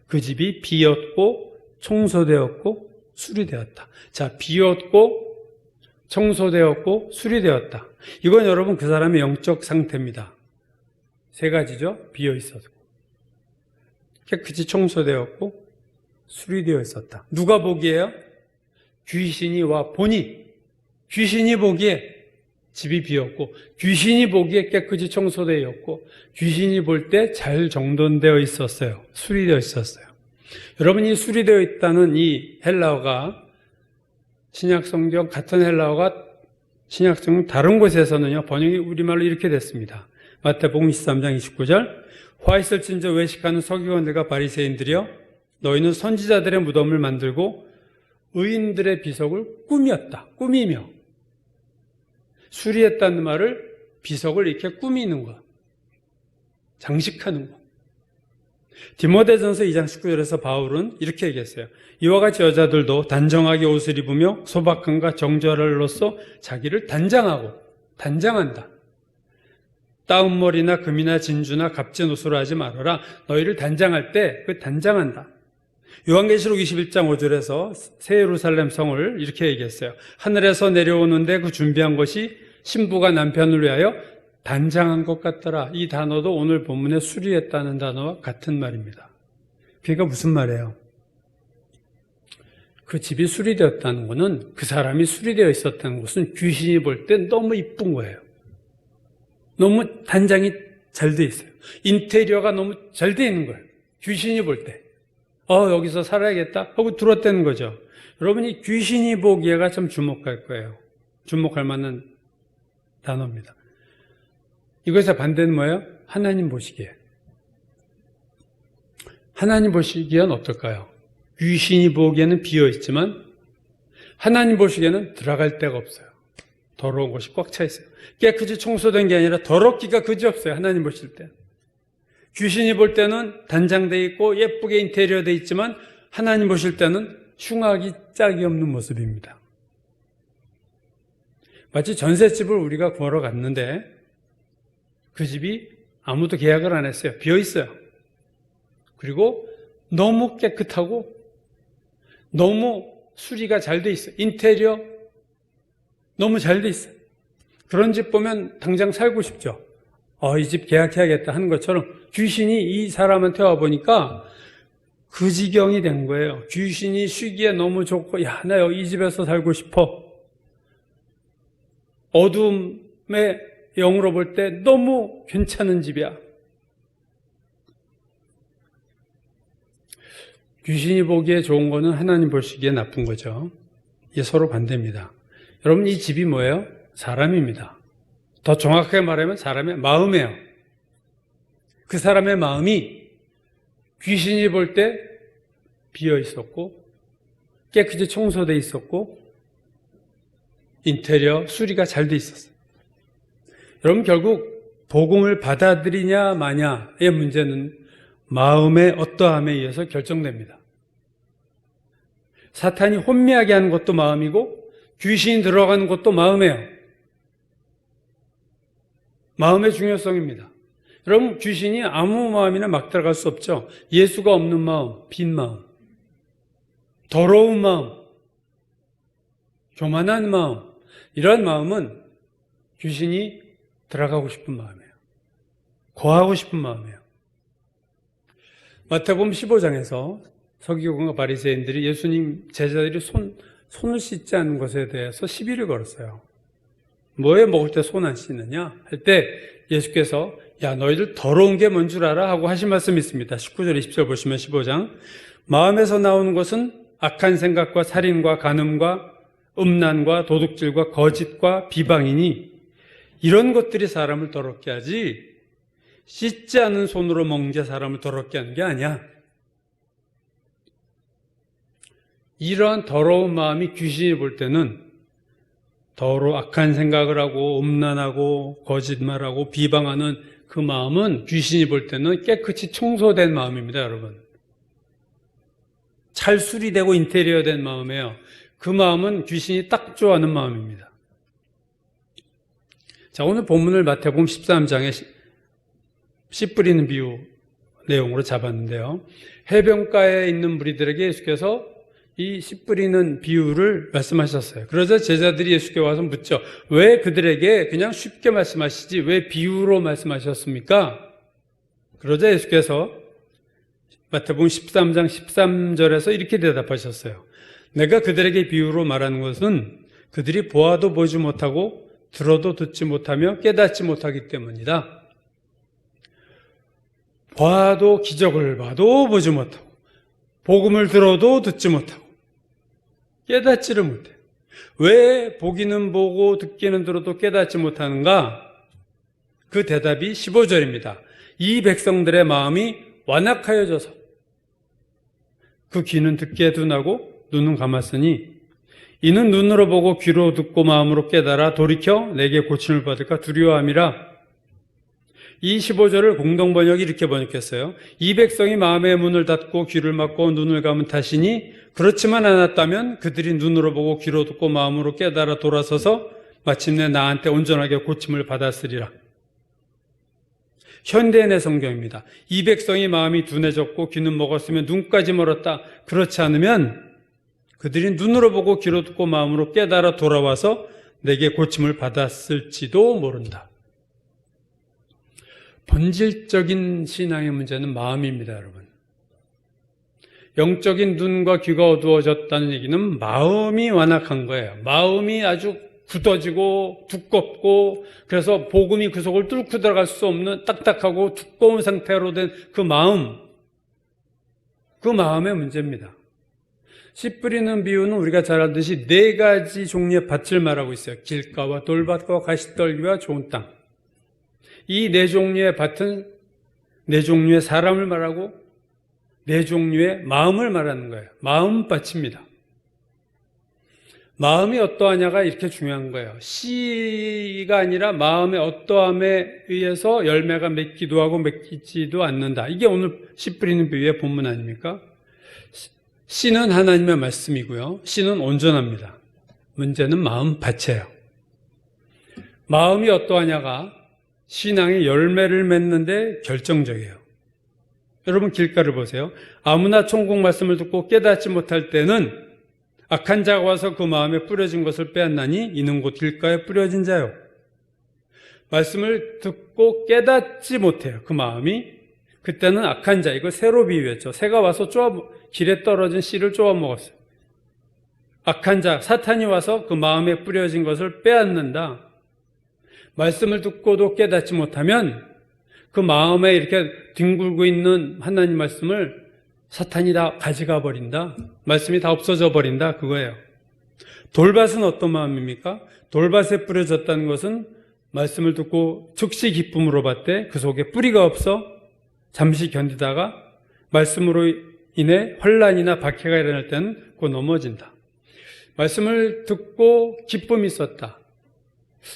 그 집이 비었고 청소되었고 수리되었다. 자, 비었고 청소되었고 수리되었다. 이건 여러분 그 사람의 영적 상태입니다. 3가지죠. 비어 있었고 깨끗이 청소되었고 수리되어 있었다. 누가 보기에요? 귀신이 와 보니, 귀신이 보기에 집이 비었고, 귀신이 보기에 깨끗이 청소되어 있고, 귀신이 볼 때 잘 정돈되어 있었어요. 수리되어 있었어요. 여러분, 이 수리되어 있다는 이 헬라어가 신약성경 같은 헬라어가 신약성경 다른 곳에서는요, 번역이 우리말로 이렇게 됐습니다. 마태복음 23장 29절, 화 있을진저 외식하는 서기관들과 바리새인들이여, 너희는 선지자들의 무덤을 만들고 의인들의 비석을 꾸미며 수리했다는 말을 비석을 이렇게 꾸미는 거, 장식하는 거. 디모데전서 2장 19절에서 바울은 이렇게 얘기했어요. 이와 같이 여자들도 단정하게 옷을 입으며 소박함과 정절을로써 자기를 단장한다. 따옴머리나 금이나 진주나 값진 옷으로 하지 말아라. 너희를 단장할 때 그 단장한다. 요한계시록 21장 5절에서 새 예루살렘 성을 이렇게 얘기했어요. 하늘에서 내려오는데 그 준비한 것이 신부가 남편을 위하여 단장한 것 같더라. 이 단어도 오늘 본문에 수리했다는 단어와 같은 말입니다. 그게 무슨 말이에요? 그 집이 수리되었다는 것은 그 사람이 수리되어 있었다는 것은 귀신이 볼 때 너무 이쁜 거예요. 너무 단장이 잘 돼 있어요. 인테리어가 너무 잘 돼 있는 거예요. 귀신이 볼 때. 여기서 살아야겠다 하고 들어왔다는 거죠. 여러분이 귀신이 보기에가 참 주목할 거예요. 주목할 만한 단어입니다. 이것의 반대는 뭐예요? 하나님 보시기에. 하나님 보시기에는 어떨까요? 귀신이 보기에는 비어있지만 하나님 보시기에는 들어갈 데가 없어요. 더러운 곳이 꽉 차 있어요. 깨끗이 청소된 게 아니라 더럽기가 그지없어요. 하나님 보실 때. 귀신이 볼 때는 단장되어 있고 예쁘게 인테리어되어 있지만 하나님 보실 때는 흉악이 짝이 없는 모습입니다. 마치 전셋집을 우리가 구하러 갔는데 그 집이 아무도 계약을 안 했어요. 비어있어요. 그리고 너무 깨끗하고 너무 수리가 잘 돼 있어요. 인테리어 너무 잘 돼 있어요. 그런 집 보면 당장 살고 싶죠. 이 집 계약해야겠다 하는 것처럼 귀신이 이 사람한테 와보니까 그 지경이 된 거예요. 귀신이 쉬기에 너무 좋고 나 이 집에서 살고 싶어. 어둠의 영으로 볼 때 너무 괜찮은 집이야. 귀신이 보기에 좋은 거는 하나님 보시기에 나쁜 거죠. 이게 서로 반대입니다. 여러분, 이 집이 뭐예요? 사람입니다. 더 정확하게 말하면 사람의 마음이에요. 그 사람의 마음이 귀신이 볼 때 비어 있었고 깨끗이 청소되어 있었고 인테리어 수리가 잘 돼 있었어요. 여러분, 결국 복음을 받아들이냐 마냐의 문제는 마음의 어떠함에 의해서 결정됩니다. 사탄이 혼미하게 하는 것도 마음이고 귀신이 들어가는 것도 마음이에요. 마음의 중요성입니다. 여러분, 귀신이 아무 마음이나 막 들어갈 수 없죠. 예수가 없는 마음, 빈 마음, 더러운 마음, 교만한 마음, 이러한 마음은 귀신이 들어가고 싶은 마음이에요. 거하고 싶은 마음이에요. 마태복음 15장에서 서기관과 바리새인들이 예수님 제자들이 손을 씻지 않는 것에 대해서 시비를 걸었어요. 뭐에 먹을 때 손 안 씻느냐? 할 때 예수께서 너희들 더러운 게 뭔 줄 알아? 하고 하신 말씀이 있습니다. 19절 20절 보시면 15장 마음에서 나오는 것은 악한 생각과 살인과 간음과 음란과 도둑질과 거짓과 비방이니 이런 것들이 사람을 더럽게 하지 씻지 않은 손으로 먹는 게 사람을 더럽게 하는 게 아니야. 이러한 더러운 마음이 귀신이 볼 때는 악한 생각을 하고 음란하고 거짓말하고 비방하는 그 마음은 귀신이 볼 때는 깨끗이 청소된 마음입니다, 여러분. 잘 수리되고 인테리어 된 마음이에요. 그 마음은 귀신이 딱 좋아하는 마음입니다. 자, 오늘 본문을 마태복음 13장에 씨 뿌리는 비유 내용으로 잡았는데요. 해변가에 있는 무리들에게 예수께서 이 씨 뿌리는 비유를 말씀하셨어요. 그러자 제자들이 예수께 와서 묻죠. 왜 그들에게 그냥 쉽게 말씀하시지 왜 비유로 말씀하셨습니까? 그러자 예수께서 마태복음 13장 13절에서 이렇게 대답하셨어요. 내가 그들에게 비유로 말하는 것은 그들이 보아도 보지 못하고 들어도 듣지 못하며 깨닫지 못하기 때문이다. 봐도 기적을 봐도 보지 못하고 복음을 들어도 듣지 못하고 깨닫지를 못해. 왜 보기는 보고 듣기는 들어도 깨닫지 못하는가? 그 대답이 15절입니다. 이 백성들의 마음이 완악하여져서 그 귀는 듣기에 둔하고 눈은 감았으니 이는 눈으로 보고 귀로 듣고 마음으로 깨달아 돌이켜 내게 고침을 받을까 두려워함이라. 이 15절을 공동번역이 이렇게 번역했어요. 이 백성이 마음의 문을 닫고 귀를 막고 눈을 감은 탓이니 그렇지만 않았다면 그들이 눈으로 보고 귀로 듣고 마음으로 깨달아 돌아서서 마침내 나한테 온전하게 고침을 받았으리라. 현대인의 성경입니다. 이 백성이 마음이 둔해졌고 귀는 먹었으면 눈까지 멀었다. 그렇지 않으면 그들이 눈으로 보고 귀로 듣고 마음으로 깨달아 돌아와서 내게 고침을 받았을지도 모른다. 본질적인 신앙의 문제는 마음입니다, 여러분. 영적인 눈과 귀가 어두워졌다는 얘기는 마음이 완악한 거예요. 마음이 아주 굳어지고 두껍고 그래서 복음이 그 속을 뚫고 들어갈 수 없는 딱딱하고 두꺼운 상태로 된 그 마음, 그 마음의 문제입니다. 씨 뿌리는 비유는 우리가 잘 알듯이 4가지 종류의 밭을 말하고 있어요. 길가와 돌밭과 가시떨기와 좋은 땅. 이 4종류의 밭은 4종류의 사람을 말하고 4종류의 마음을 말하는 거예요. 마음밭입니다. 마음이 어떠하냐가 이렇게 중요한 거예요. 씨가 아니라 마음의 어떠함에 의해서 열매가 맺기도 하고 맺히지도 않는다. 이게 오늘 씨 뿌리는 비유의 본문 아닙니까? 씨는 하나님의 말씀이고요. 씨는 온전합니다. 문제는 마음밭이에요. 마음이 어떠하냐가 신앙의 열매를 맺는데 결정적이에요. 여러분 길가를 보세요. 아무나 천국 말씀을 듣고 깨닫지 못할 때는 악한 자가 와서 그 마음에 뿌려진 것을 빼앗나니 이는 곧 길가에 뿌려진 자요. 말씀을 듣고 깨닫지 못해요. 그 마음이. 그때는 악한 자, 이거 새로 비유했죠. 새가 와서 길에 떨어진 씨를 쪼아 먹었어요. 악한 자, 사탄이 와서 그 마음에 뿌려진 것을 빼앗는다. 말씀을 듣고도 깨닫지 못하면 그 마음에 이렇게 뒹굴고 있는 하나님 말씀을 사탄이 다 가져가 버린다. 말씀이 다 없어져 버린다. 그거예요. 돌밭은 어떤 마음입니까? 돌밭에 뿌려졌다는 것은 말씀을 듣고 즉시 기쁨으로 받되 그 속에 뿌리가 없어 잠시 견디다가 말씀으로 인해 혼란이나 박해가 일어날 때는 곧 넘어진다. 말씀을 듣고 기쁨이 있었다.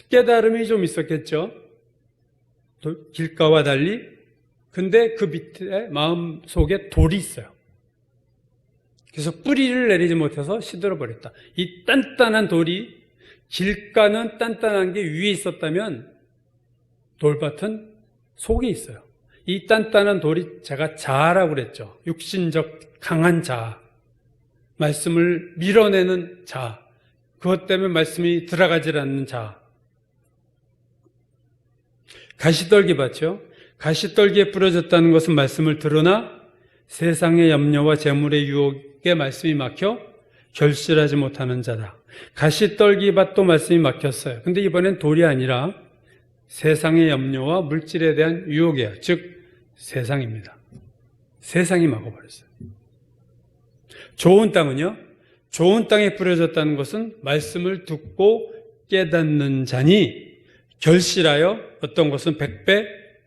깨달음이 좀 있었겠죠. 길가와 달리. 근데 그 밑에 마음 속에 돌이 있어요. 그래서 뿌리를 내리지 못해서 시들어 버렸다. 이 단단한 돌이, 길가는 단단한 게 위에 있었다면 돌밭은 속에 있어요. 이 단단한 돌이 제가 자아라고 그랬죠. 육신적 강한 자아. 말씀을 밀어내는 자아. 그것 때문에 말씀이 들어가지 않는 자아. 가시떨기 밭이요. 가시떨기에 뿌려졌다는 것은 말씀을 들으나 세상의 염려와 재물의 유혹에 말씀이 막혀 결실하지 못하는 자다. 가시떨기 밭도 말씀이 막혔어요. 근데 이번엔 돌이 아니라 세상의 염려와 물질에 대한 유혹이에요. 즉 세상입니다. 세상이 막아버렸어요. 좋은 땅은요. 좋은 땅에 뿌려졌다는 것은 말씀을 듣고 깨닫는 자니 결실하여 어떤 것은 100배,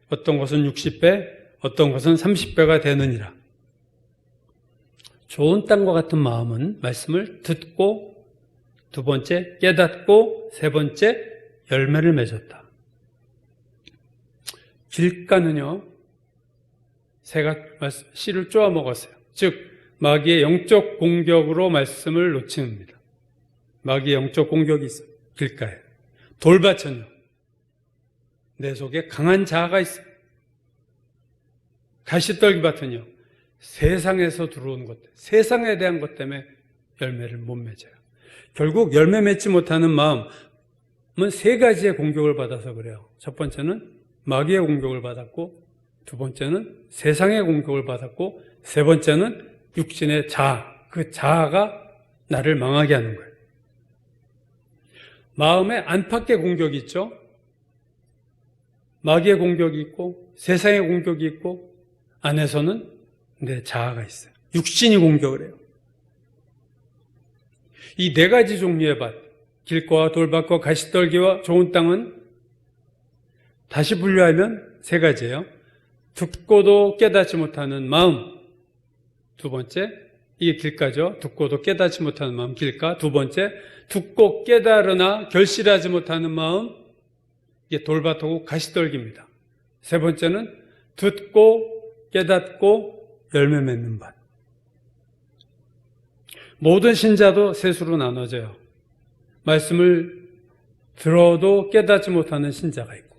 어떤 것은 60배, 어떤 것은 30배가 되느니라. 좋은 땅과 같은 마음은 말씀을 듣고, 2번째 깨닫고, 3번째 열매를 맺었다. 길가는요, 새가 씨를 쪼아 먹었어요. 즉 마귀의 영적 공격으로 말씀을 놓칩니다. 마귀의 영적 공격이 있어요. 길가에. 돌밭은요, 내 속에 강한 자아가 있어요. 가시떨기 밭은요, 세상에서 들어온 것, 세상에 대한 것 때문에 열매를 못 맺어요. 결국 열매 맺지 못하는 마음은 3가지의 공격을 받아서 그래요. 첫 번째는 마귀의 공격을 받았고, 2번째는 세상의 공격을 받았고, 3번째는 육신의 자아, 그 자아가 나를 망하게 하는 거예요. 마음에 안팎의 공격이 있죠. 마귀의 공격이 있고 세상의 공격이 있고 안에서는 내 자아가 있어요. 육신이 공격을 해요. 이 4가지 종류의 밭, 길가와 돌밭과 가시떨기와 좋은 땅은 다시 분류하면 3가지예요. 듣고도 깨닫지 못하는 마음, 2번째, 이게 길가죠. 듣고도 깨닫지 못하는 마음, 길가. 2번째, 듣고 깨달으나 결실하지 못하는 마음, 이게 돌밭하고 가시떨기입니다. 세 번째는 듣고 깨닫고 열매 맺는 밭. 모든 신자도 세 수로 나눠져요. 말씀을 들어도 깨닫지 못하는 신자가 있고,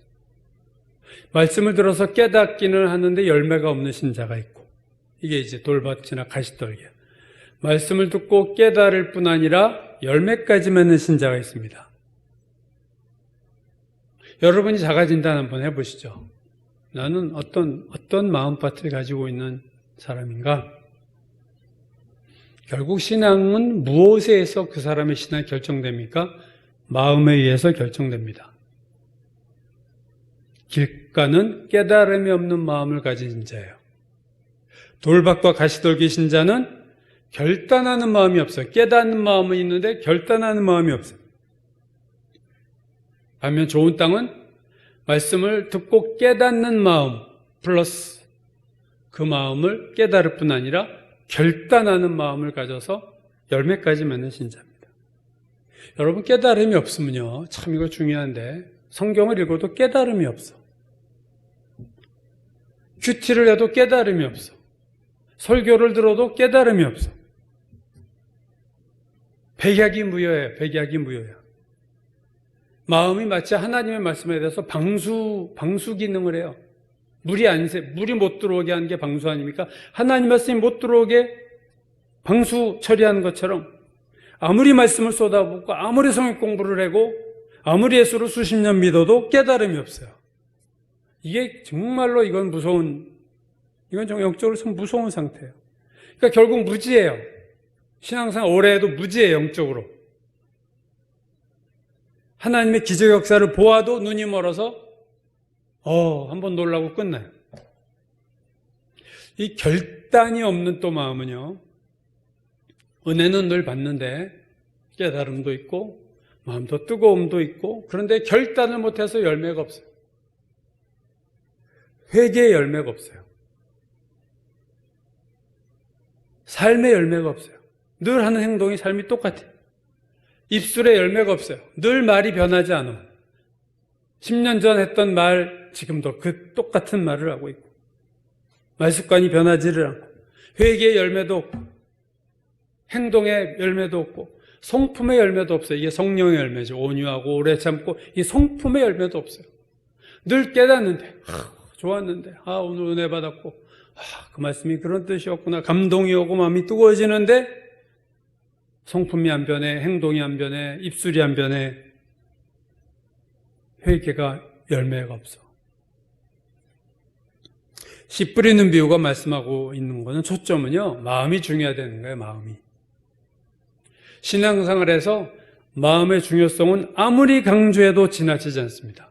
말씀을 들어서 깨닫기는 하는데 열매가 없는 신자가 있고, 이게 이제 돌밭이나 가시떨기야. 말씀을 듣고 깨달을 뿐 아니라 열매까지 맺는 신자가 있습니다. 여러분이 자가진단 한번 해보시죠. 나는 어떤 마음밭을 가지고 있는 사람인가? 결국 신앙은 무엇에 의해서 그 사람의 신앙이 결정됩니까? 마음에 의해서 결정됩니다. 길가는 깨달음이 없는 마음을 가진 신자예요. 돌밭과 가시떨기 신자는 결단하는 마음이 없어요. 깨닫는 마음은 있는데 결단하는 마음이 없어요. 반면 좋은 땅은 말씀을 듣고 깨닫는 마음 플러스 그 마음을 깨달을 뿐 아니라 결단하는 마음을 가져서 열매까지 맺는 신자입니다. 여러분, 깨달음이 없으면요, 참 이거 중요한데 성경을 읽어도 깨달음이 없어. 큐티를 해도 깨달음이 없어. 설교를 들어도 깨달음이 없어. 백약이 무효예요. 백약이 무효예요. 마음이 마치 하나님의 말씀에 대해서 방수 기능을 해요. 물이 못 들어오게 하는 게 방수 아닙니까? 하나님 말씀이 못 들어오게 방수 처리하는 것처럼 아무리 말씀을 쏟아붓고 아무리 성역 공부를 하고 아무리 예수를 수십 년 믿어도 깨달음이 없어요. 이게 정말로 이건 좀 영적으로 참 무서운 상태예요. 그러니까 결국 무지예요. 신앙생활 오래 해도 무지예요, 영적으로. 하나님의 기적 역사를 보아도 눈이 멀어서 한번 놀라고 끝나요. 이 결단이 없는 또 마음은요, 은혜는 늘 받는데 깨달음도 있고 마음도 뜨거움도 있고, 그런데 결단을 못해서 열매가 없어요. 회개의 열매가 없어요. 삶의 열매가 없어요. 늘 하는 행동이 삶이 똑같아요. 입술에 열매가 없어요. 늘 말이 변하지 않아요. 10년 전 했던 말 지금도 그 똑같은 말을 하고 있고, 말습관이 변하지를 않고, 회개의 열매도 없고, 행동의 열매도 없고, 성품의 열매도 없어요. 이게 성령의 열매죠. 온유하고 오래 참고, 이 성품의 열매도 없어요. 늘 깨닫는데 좋았는데 오늘 은혜 받았고 그 말씀이 그런 뜻이었구나, 감동이 오고 마음이 뜨거워지는데 성품이 안 변해, 행동이 안 변해, 입술이 안 변해, 회개가 열매가 없어. 씨 뿌리는 비유가 말씀하고 있는 거는 초점은요, 마음이 중요하다는 거예요. 마음이. 신앙생활에서 마음의 중요성은 아무리 강조해도 지나치지 않습니다.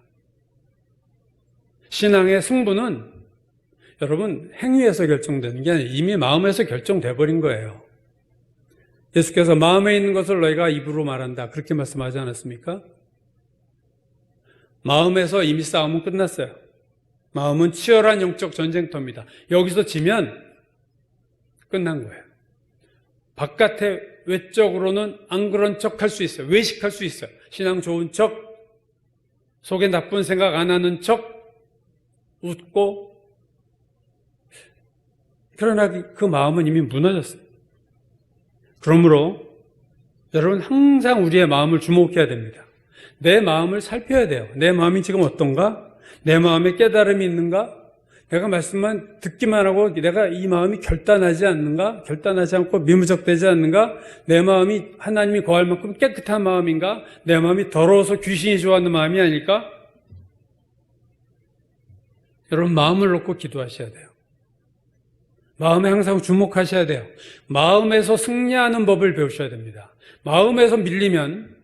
신앙의 승부는 여러분 행위에서 결정되는 게 아니라 이미 마음에서 결정돼 버린 거예요. 예수께서 마음에 있는 것을 너희가 입으로 말한다, 그렇게 말씀하지 않았습니까? 마음에서 이미 싸움은 끝났어요. 마음은 치열한 영적 전쟁터입니다. 여기서 지면 끝난 거예요. 바깥에 외적으로는 안 그런 척 할 수 있어요. 외식할 수 있어요. 신앙 좋은 척, 속에 나쁜 생각 안 하는 척, 웃고. 그러나 그 마음은 이미 무너졌어요. 그러므로 여러분 항상 우리의 마음을 주목해야 됩니다. 내 마음을 살펴야 돼요. 내 마음이 지금 어떤가? 내 마음에 깨달음이 있는가? 내가 말씀만 듣기만 하고 내가 이 마음이 결단하지 않는가? 결단하지 않고 미무적되지 않는가? 내 마음이 하나님이 거할 만큼 깨끗한 마음인가? 내 마음이 더러워서 귀신이 좋아하는 마음이 아닐까? 여러분 마음을 놓고 기도하셔야 돼요. 마음에 항상 주목하셔야 돼요. 마음에서 승리하는 법을 배우셔야 됩니다. 마음에서 밀리면,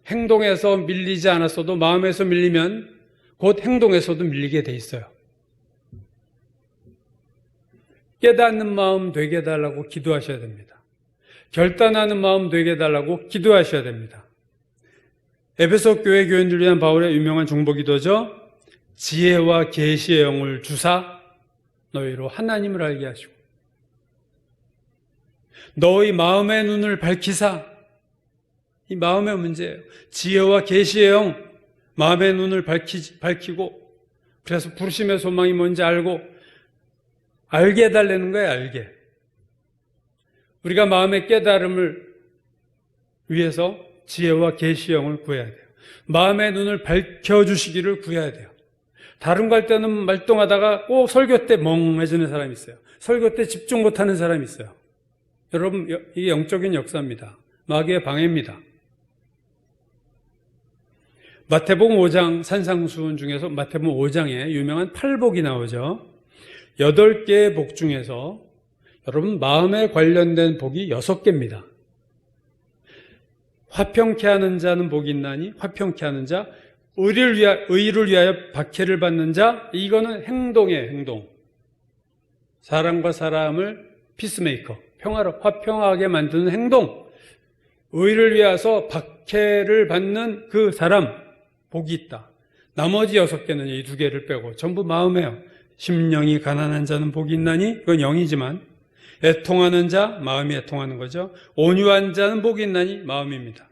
행동에서 밀리지 않았어도 마음에서 밀리면 곧 행동에서도 밀리게 돼 있어요. 깨닫는 마음 되게 해달라고 기도하셔야 됩니다. 결단하는 마음 되게 해달라고 기도하셔야 됩니다. 에베소 교회 교인들 위한 바울의 유명한 중보기도죠. 지혜와 계시의 영을 주사 너희로 하나님을 알게 하시고 너희 마음의 눈을 밝히사. 이 마음의 문제예요. 지혜와 계시의 영, 마음의 눈을 밝히고 그래서 부르심의 소망이 뭔지 알게 해달라는 거예요, 알게. 우리가 마음의 깨달음을 위해서 지혜와 계시형을 구해야 돼요. 마음의 눈을 밝혀주시기를 구해야 돼요. 다른 거 할 때는 말똥하다가 꼭 설교 때 멍해지는 사람이 있어요. 설교 때 집중 못하는 사람이 있어요. 여러분, 이게 영적인 역사입니다. 마귀의 방해입니다. 마태복음 5장 산상수훈 중에서 마태복음 5장에 유명한 팔복이 나오죠. 8개의 복 중에서 여러분 마음에 관련된 복이 6개입니다. 화평케 하는 자는 복이 있나니 화평케 하는 자, 의를 위하여 박해를 받는 자, 이거는 행동이에요, 행동. 사람과 사람을 피스메이커, 화평하게 만드는 행동. 의를 위해서 박해를 받는 그 사람, 복이 있다. 나머지 6개는 이 2개를 빼고 전부 마음이에요. 심령이 가난한 자는 복이 있나니, 이건 영이지만, 애통하는 자, 마음이 애통하는 거죠. 온유한 자는 복이 있나니, 마음입니다.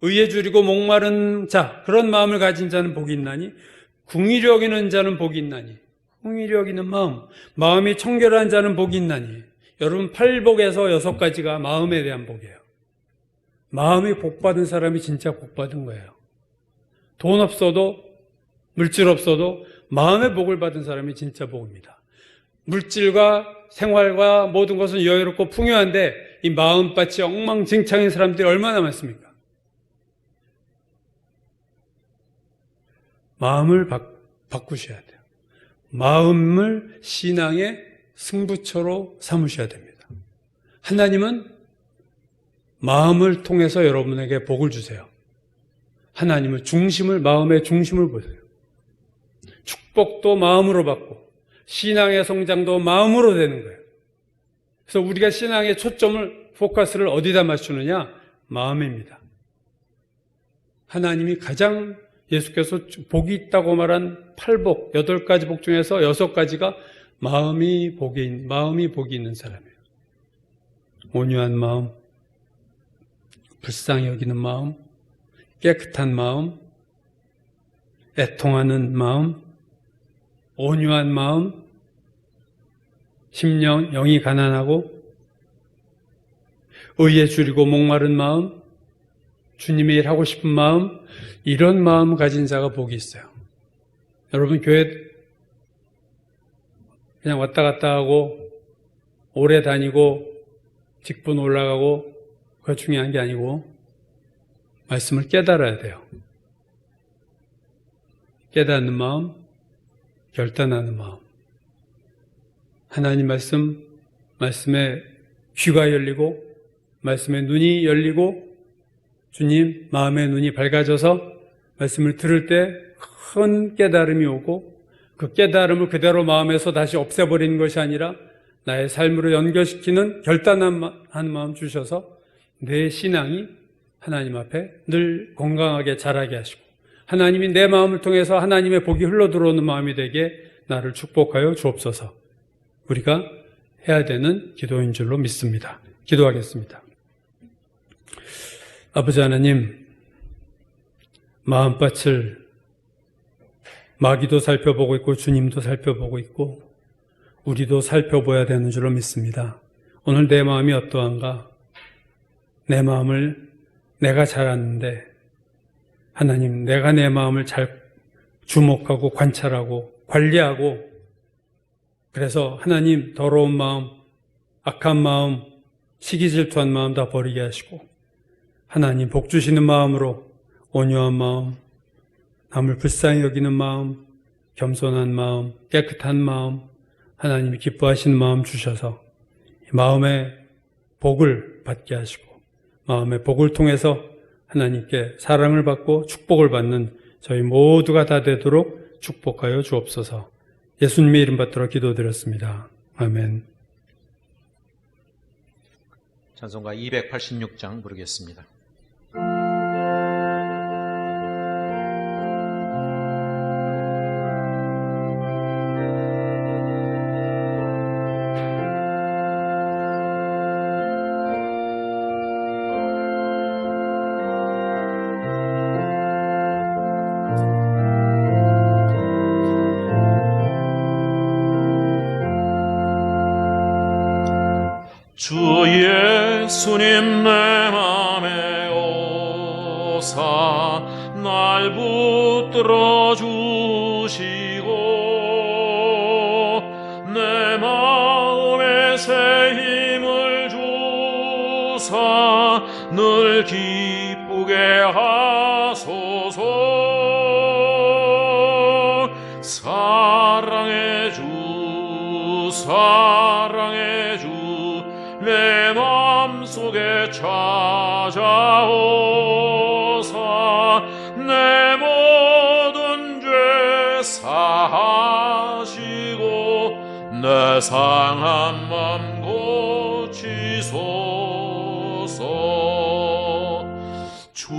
의에 줄이고 목마른 자, 그런 마음을 가진 자는 복이 있나니, 궁휼히 여기는 자는 복이 있나니, 궁휼히 여기는 마음, 마음이 청결한 자는 복이 있나니. 여러분, 8복에서 6가지가 마음에 대한 복이에요. 마음이 복받은 사람이 진짜 복받은 거예요. 돈 없어도, 물질 없어도 마음의 복을 받은 사람이 진짜 복입니다. 물질과 생활과 모든 것은 여유롭고 풍요한데 이 마음밭이 엉망진창인 사람들이 얼마나 많습니까? 마음을 바꾸셔야 돼요. 마음을 신앙의 승부처로 삼으셔야 됩니다. 하나님은 마음을 통해서 여러분에게 복을 주세요. 하나님을 마음의 중심을 보세요. 축복도 마음으로 받고 신앙의 성장도 마음으로 되는 거예요. 그래서 우리가 신앙의 초점을, 포커스를 어디다 맞추느냐? 마음입니다. 하나님이 가장 예수께서 복이 있다고 말한 8복, 8가지 복 중에서 6가지가 마음이 복이 있는 사람이에요. 온유한 마음, 불쌍히 여기는 마음, 깨끗한 마음, 애통하는 마음, 온유한 마음, 영이 가난하고 의에 줄이고 목마른 마음, 주님의 일 하고 싶은 마음, 이런 마음 가진 자가 복이 있어요. 여러분, 교회 그냥 왔다 갔다 하고 오래 다니고 직분 올라가고 그거 중요한 게 아니고 말씀을 깨달아야 돼요. 깨닫는 마음, 결단하는 마음. 하나님 말씀에 귀가 열리고 말씀에 눈이 열리고 주님 마음의 눈이 밝아져서 말씀을 들을 때 큰 깨달음이 오고 그 깨달음을 그대로 마음에서 다시 없애버리는 것이 아니라 나의 삶으로 연결시키는 결단한 마음 주셔서 내 신앙이 하나님 앞에 늘 건강하게 자라게 하시고 하나님이 내 마음을 통해서 하나님의 복이 흘러들어오는 마음이 되게 나를 축복하여 주옵소서. 우리가 해야 되는 기도인 줄로 믿습니다. 기도하겠습니다. 아버지 하나님, 마음밭을 마귀도 살펴보고 있고 주님도 살펴보고 있고 우리도 살펴봐야 되는 줄로 믿습니다. 오늘 내 마음이 어떠한가? 내 마음을 내가 잘 아는데 하나님, 내가 내 마음을 잘 주목하고 관찰하고 관리하고 그래서 하나님 더러운 마음, 악한 마음, 시기질투한 마음 다 버리게 하시고 하나님 복 주시는 마음으로 온유한 마음, 남을 불쌍히 여기는 마음, 겸손한 마음, 깨끗한 마음, 하나님이 기뻐하시는 마음 주셔서 마음의 복을 받게 하시고 마음의 복을 통해서 하나님께 사랑을 받고 축복을 받는 저희 모두가 다 되도록 축복하여 주옵소서. 예수님의 이름 받들어 기도드렸습니다. 아멘. 찬송가 286장 부르겠습니다. 주 예수님 내 맘에 오사 날 붙들어 주시고 내 마음에 새 힘을 주사 늘 기쁘게 하소서. 사랑의 주 사랑의 주 내 맘속에 찾아오사 내 모든 죄 사하시고 내 상한 맘 고치소서. 주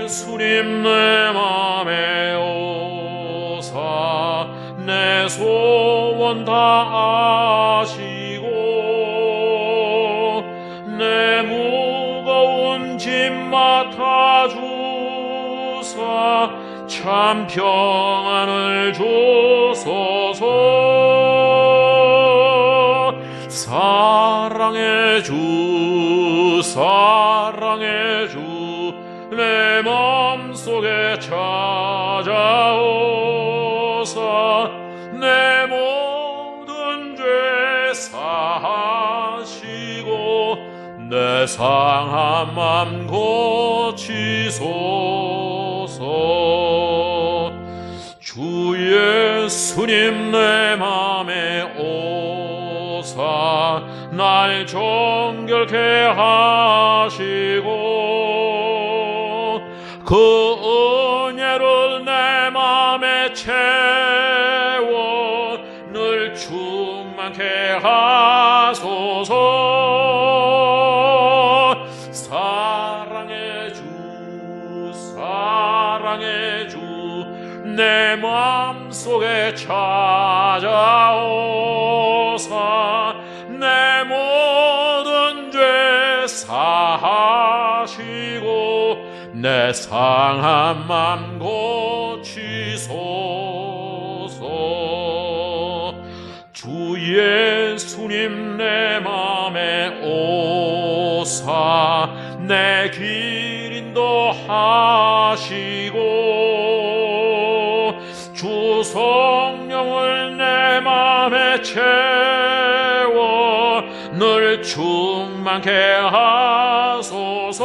예수님 내 맘에 오사 내 소원 다 아시고 내 무거운 짐 맡아주사 참 평안을 주소서. 사랑의 주 사랑의 주 내 맘속에 찾아오사 내 모든 죄 사하시고 내 상한 맘 고치소서. 주 예수님 내 맘에 오사 날 정결케 하시고 그 은혜를 내 맘에 채워 늘 충만케 하소서. 사랑의 주 사랑의 주 내 맘속에 찾아오사 내 모든 죄 사하시고 내 상한 맘 고치소서. 주 예수님 내 맘에 오사 내 길 인도하시고 주 성령을 내 맘에 채워 늘 충만케 하소서.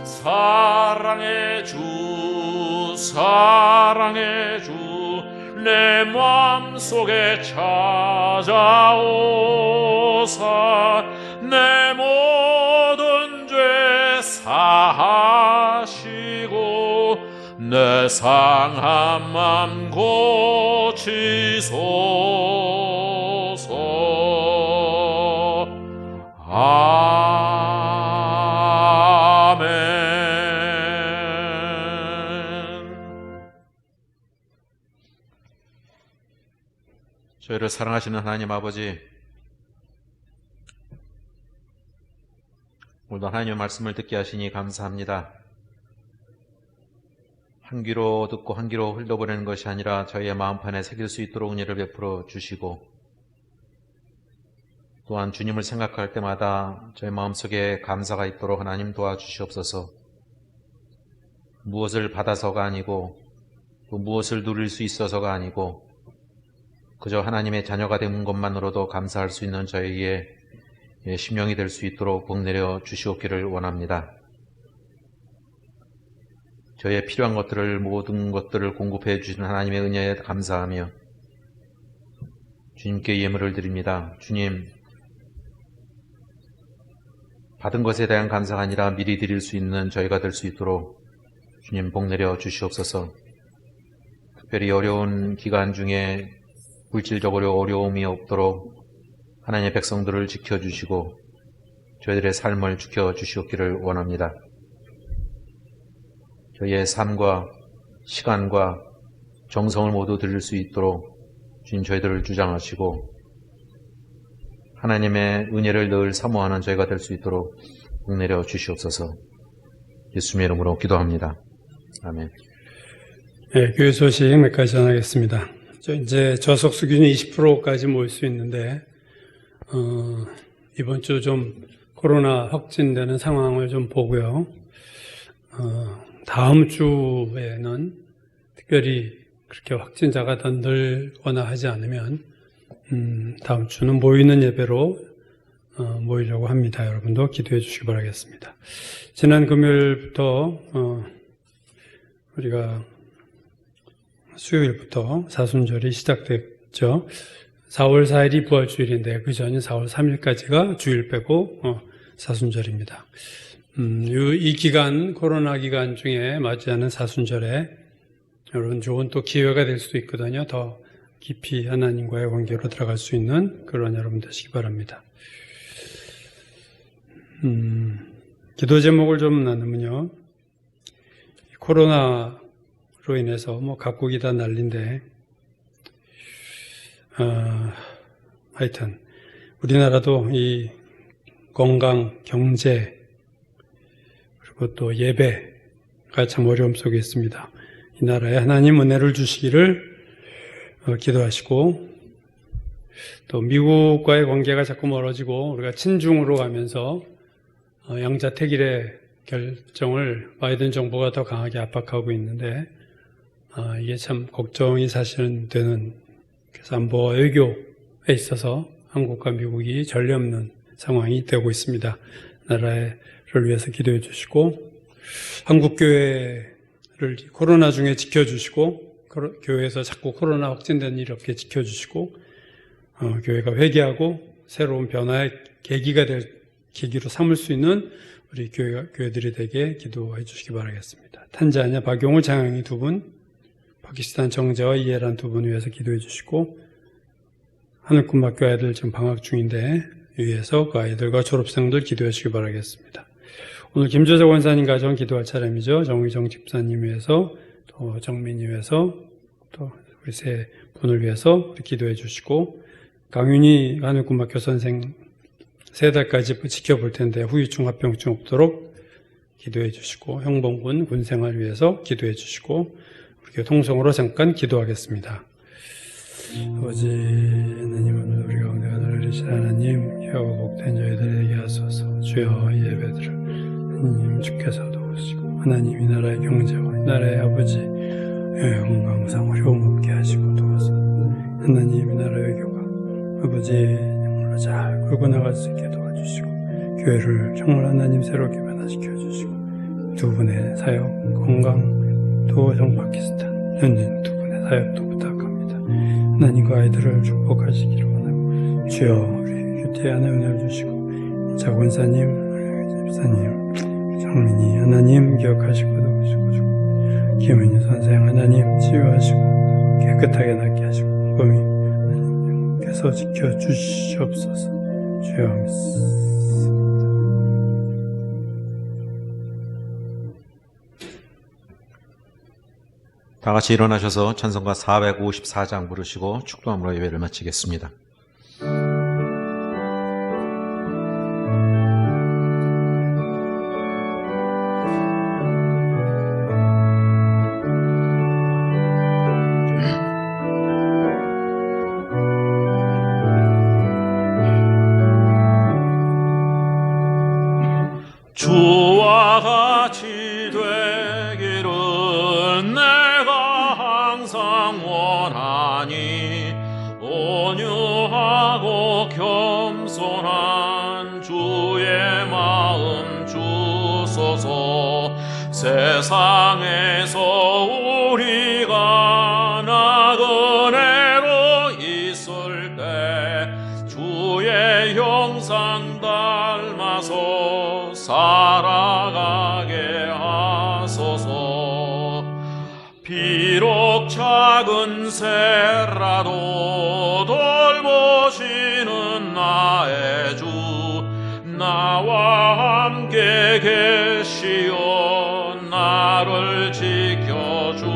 사랑의 주 사랑의 주 내 맘속에 찾아오사 내 모든 죄 사하시고 내 상한 맘 고치소서. 아멘. 저희를 사랑하시는 하나님 아버지, 오늘도 하나님의 말씀을 듣게 하시니 감사합니다. 한 귀로 듣고 한 귀로 흘려보내는 것이 아니라 저희의 마음판에 새길 수 있도록 은혜를 베풀어 주시고, 또한 주님을 생각할 때마다 저희 마음속에 감사가 있도록 하나님 도와주시옵소서. 무엇을 받아서가 아니고 또 무엇을 누릴 수 있어서가 아니고 그저 하나님의 자녀가 된 것만으로도 감사할 수 있는 저희의 심령이 될 수 있도록 복내려 주시옵기를 원합니다. 저희의 필요한 것들을 모든 것들을 공급해 주시는 하나님의 은혜에 감사하며 주님께 예물을 드립니다. 주님, 받은 것에 대한 감사가 아니라 미리 드릴 수 있는 저희가 될 수 있도록 주님 복내려 주시옵소서. 특별히 어려운 기간 중에 물질적으로 어려움이 없도록 하나님의 백성들을 지켜주시고 저희들의 삶을 지켜주시옵기를 원합니다. 저희의 삶과 시간과 정성을 모두 드릴 수 있도록 주님 저희들을 주장하시고 하나님의 은혜를 늘 사모하는 저희가 될 수 있도록 복내려 주시옵소서. 예수님의 이름으로 기도합니다. 아멘. 네, 교회 소식 몇 가지 전하겠습니다. 이제 저속수 기준 20%까지 모일 수 있는데 이번 주 좀 코로나 확진되는 상황을 좀 보고요. 다음 주에는 특별히 그렇게 확진자가 더 늘거나 하지 않으면 다음 주는 모이는 예배로 모이려고 합니다. 여러분도 기도해 주시기 바라겠습니다. 지난 금요일부터 우리가 수요일부터 사순절이 시작됐죠. 4월 4일이 부활주일인데 그 전인 4월 3일까지가 주일 빼고 사순절입니다. 이 기간, 코로나 기간 중에 맞이하는 사순절에 여러분 좋은 또 기회가 될 수도 있거든요. 더 깊이 하나님과의 관계로 들어갈 수 있는 그런 여러분 되시기 바랍니다. 기도 제목을 좀 나누면요. 코로나로 인해서 각국이 다 난리인데, 하여튼 우리나라도 이 건강, 경제, 그리고 또 예배가 참 어려움 속에 있습니다. 이 나라에 하나님 은혜를 주시기를 기도하시고, 또 미국과의 관계가 자꾸 멀어지고 우리가 친중으로 가면서 양자택일의 결정을 바이든 정부가 더 강하게 압박하고 있는데 이게 참 걱정이 사실은 되는, 그래서 안보와 외교에 있어서 한국과 미국이 전례 없는 상황이 되고 있습니다. 나라를 위해서 기도해 주시고, 한국 교회를 코로나 중에 지켜주시고, 교회에서 자꾸 코로나 확진되는 일 없게 지켜주시고, 교회가 회개하고 새로운 변화의 계기로 삼을 수 있는 우리 교회들이 되게 기도해 주시기 바라겠습니다. 탄자니아 박용우 장영희 2분, 파키스탄 정재와 이해란 2분 위해서 기도해 주시고, 하늘꿈학교 아이들 지금 방학 중인데 위해서 그 아이들과 졸업생들 기도해 주시기 바라겠습니다. 오늘 김조자 원사님 가정 기도할 차례이죠. 정의정 집사님 위해서, 또 정민이 위해서, 또 우리 세 분을 위해서 기도해 주시고, 강윤희 하늘꿈학교 선생 3달까지 지켜볼 텐데 후유증, 합병증 없도록 기도해 주시고, 형봉군 군생활 위해서 기도해 주시고, 우리 통성으로 잠깐 기도하겠습니다. 아버지 하나님, 우리 가운데 하늘이신 하나님, 여호와 복된 저희들에게 하소서. 주여 예배들을 하나님 주께서 도우시고, 하나님 이 나라의 경제와 이 나라의 아버지 건강상 어려움 없게 하시고 도우소서. 하나님 이 나라의 교가 아버지 정말로 잘 끌고 나갈 수 있게 도와주시고, 교회를 정말 하나님 새롭게 변화시켜 주시고, 2분의 사역, 건강, 도정 파키스탄 현진 2분의 사역도 부탁합니다. 하나님과 아이들을 축복하시기를 원하고, 주여 우리 휴태 안에 은혜를 주시고, 자권사님, 우리 집사님, 정민이 하나님 기억하시고 도우시고, 김은희 선생 하나님 치유하시고 깨끗하게 낫게 하시고, 범위 하나님께서 지켜주시옵소서. 주여 믿습니다. 다 같이 일어나셔서 찬송가 454장 부르시고 축도함으로 예배를 마치겠습니다. 주와 같이 되기를 내가 항상 원하니, 온유하고 겸손한 주의 마음 주소서. 세상에서 우리가 나그네로 있을 때 주의 형상 닮아서 살아가게 하소서. 비록 작은 새라도 돌보시는 나의 주, 나와 함께 계시어 나를 지켜주소서.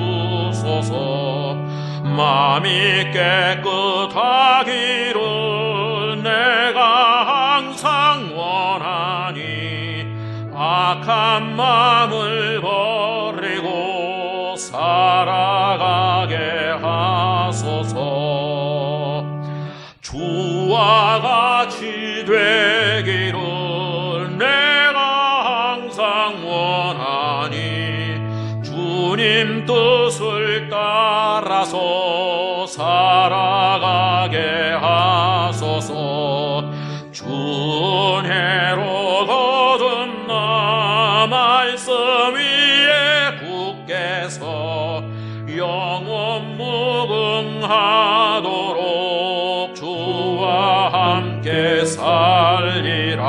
마음이 깨끗하기를 내가 항상 원하니, 악한 마음을 버리고 살아가게 하소서. 주와 같이 주님 뜻을 따라서 살아가게 하소서. 주 은혜로 거둔 나 말씀 위에 굳게 서 영원 무궁하도록 주와 함께 살리라.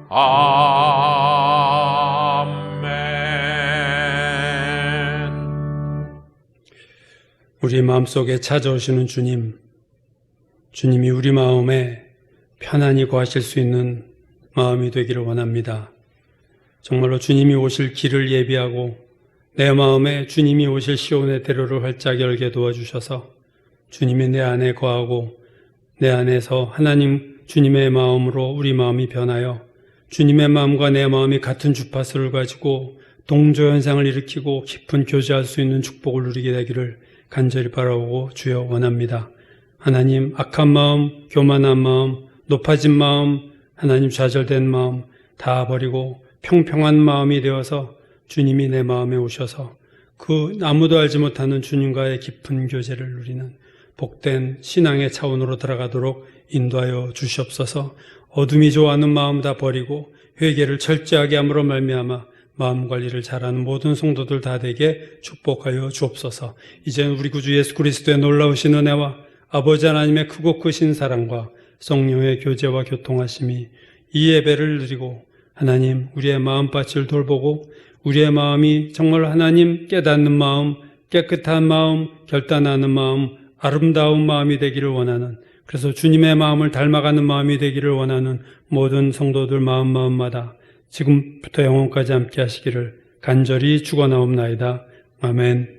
아멘. 우리 마음속에 찾아오시는 주님이 우리 마음에 편안히 거하실 수 있는 마음이 되기를 원합니다. 정말로 주님이 오실 길을 예비하고 내 마음에 주님이 오실 시온의 대로를 활짝 열게 도와주셔서 주님이 내 안에 거하고 내 안에서 하나님 주님의 마음으로 우리 마음이 변하여 주님의 마음과 내 마음이 같은 주파수를 가지고 동조현상을 일으키고 깊은 교제할 수 있는 축복을 누리게 되기를 간절히 바라오고 주여 원합니다. 하나님, 악한 마음, 교만한 마음, 높아진 마음, 하나님 좌절된 마음 다 버리고 평평한 마음이 되어서 주님이 내 마음에 오셔서 그 아무도 알지 못하는 주님과의 깊은 교제를 누리는 복된 신앙의 차원으로 들어가도록 인도하여 주시옵소서. 어둠이 좋아하는 마음 다 버리고 회개를 철저하게 함으로 말미암아 마음 관리를 잘하는 모든 성도들 다 되게 축복하여 주옵소서. 이제는 우리 구주 예수 그리스도의 놀라우신 은혜와 아버지 하나님의 크고 크신 사랑과 성령의 교제와 교통하심이 이 예배를 드리고 하나님 우리의 마음밭을 돌보고 우리의 마음이 정말 하나님 깨닫는 마음, 깨끗한 마음, 결단하는 마음, 아름다운 마음이 되기를 원하는, 그래서 주님의 마음을 닮아가는 마음이 되기를 원하는 모든 성도들 마음마다 지금부터 영원까지 함께 하시기를 간절히 축원하옵나이다. 아멘.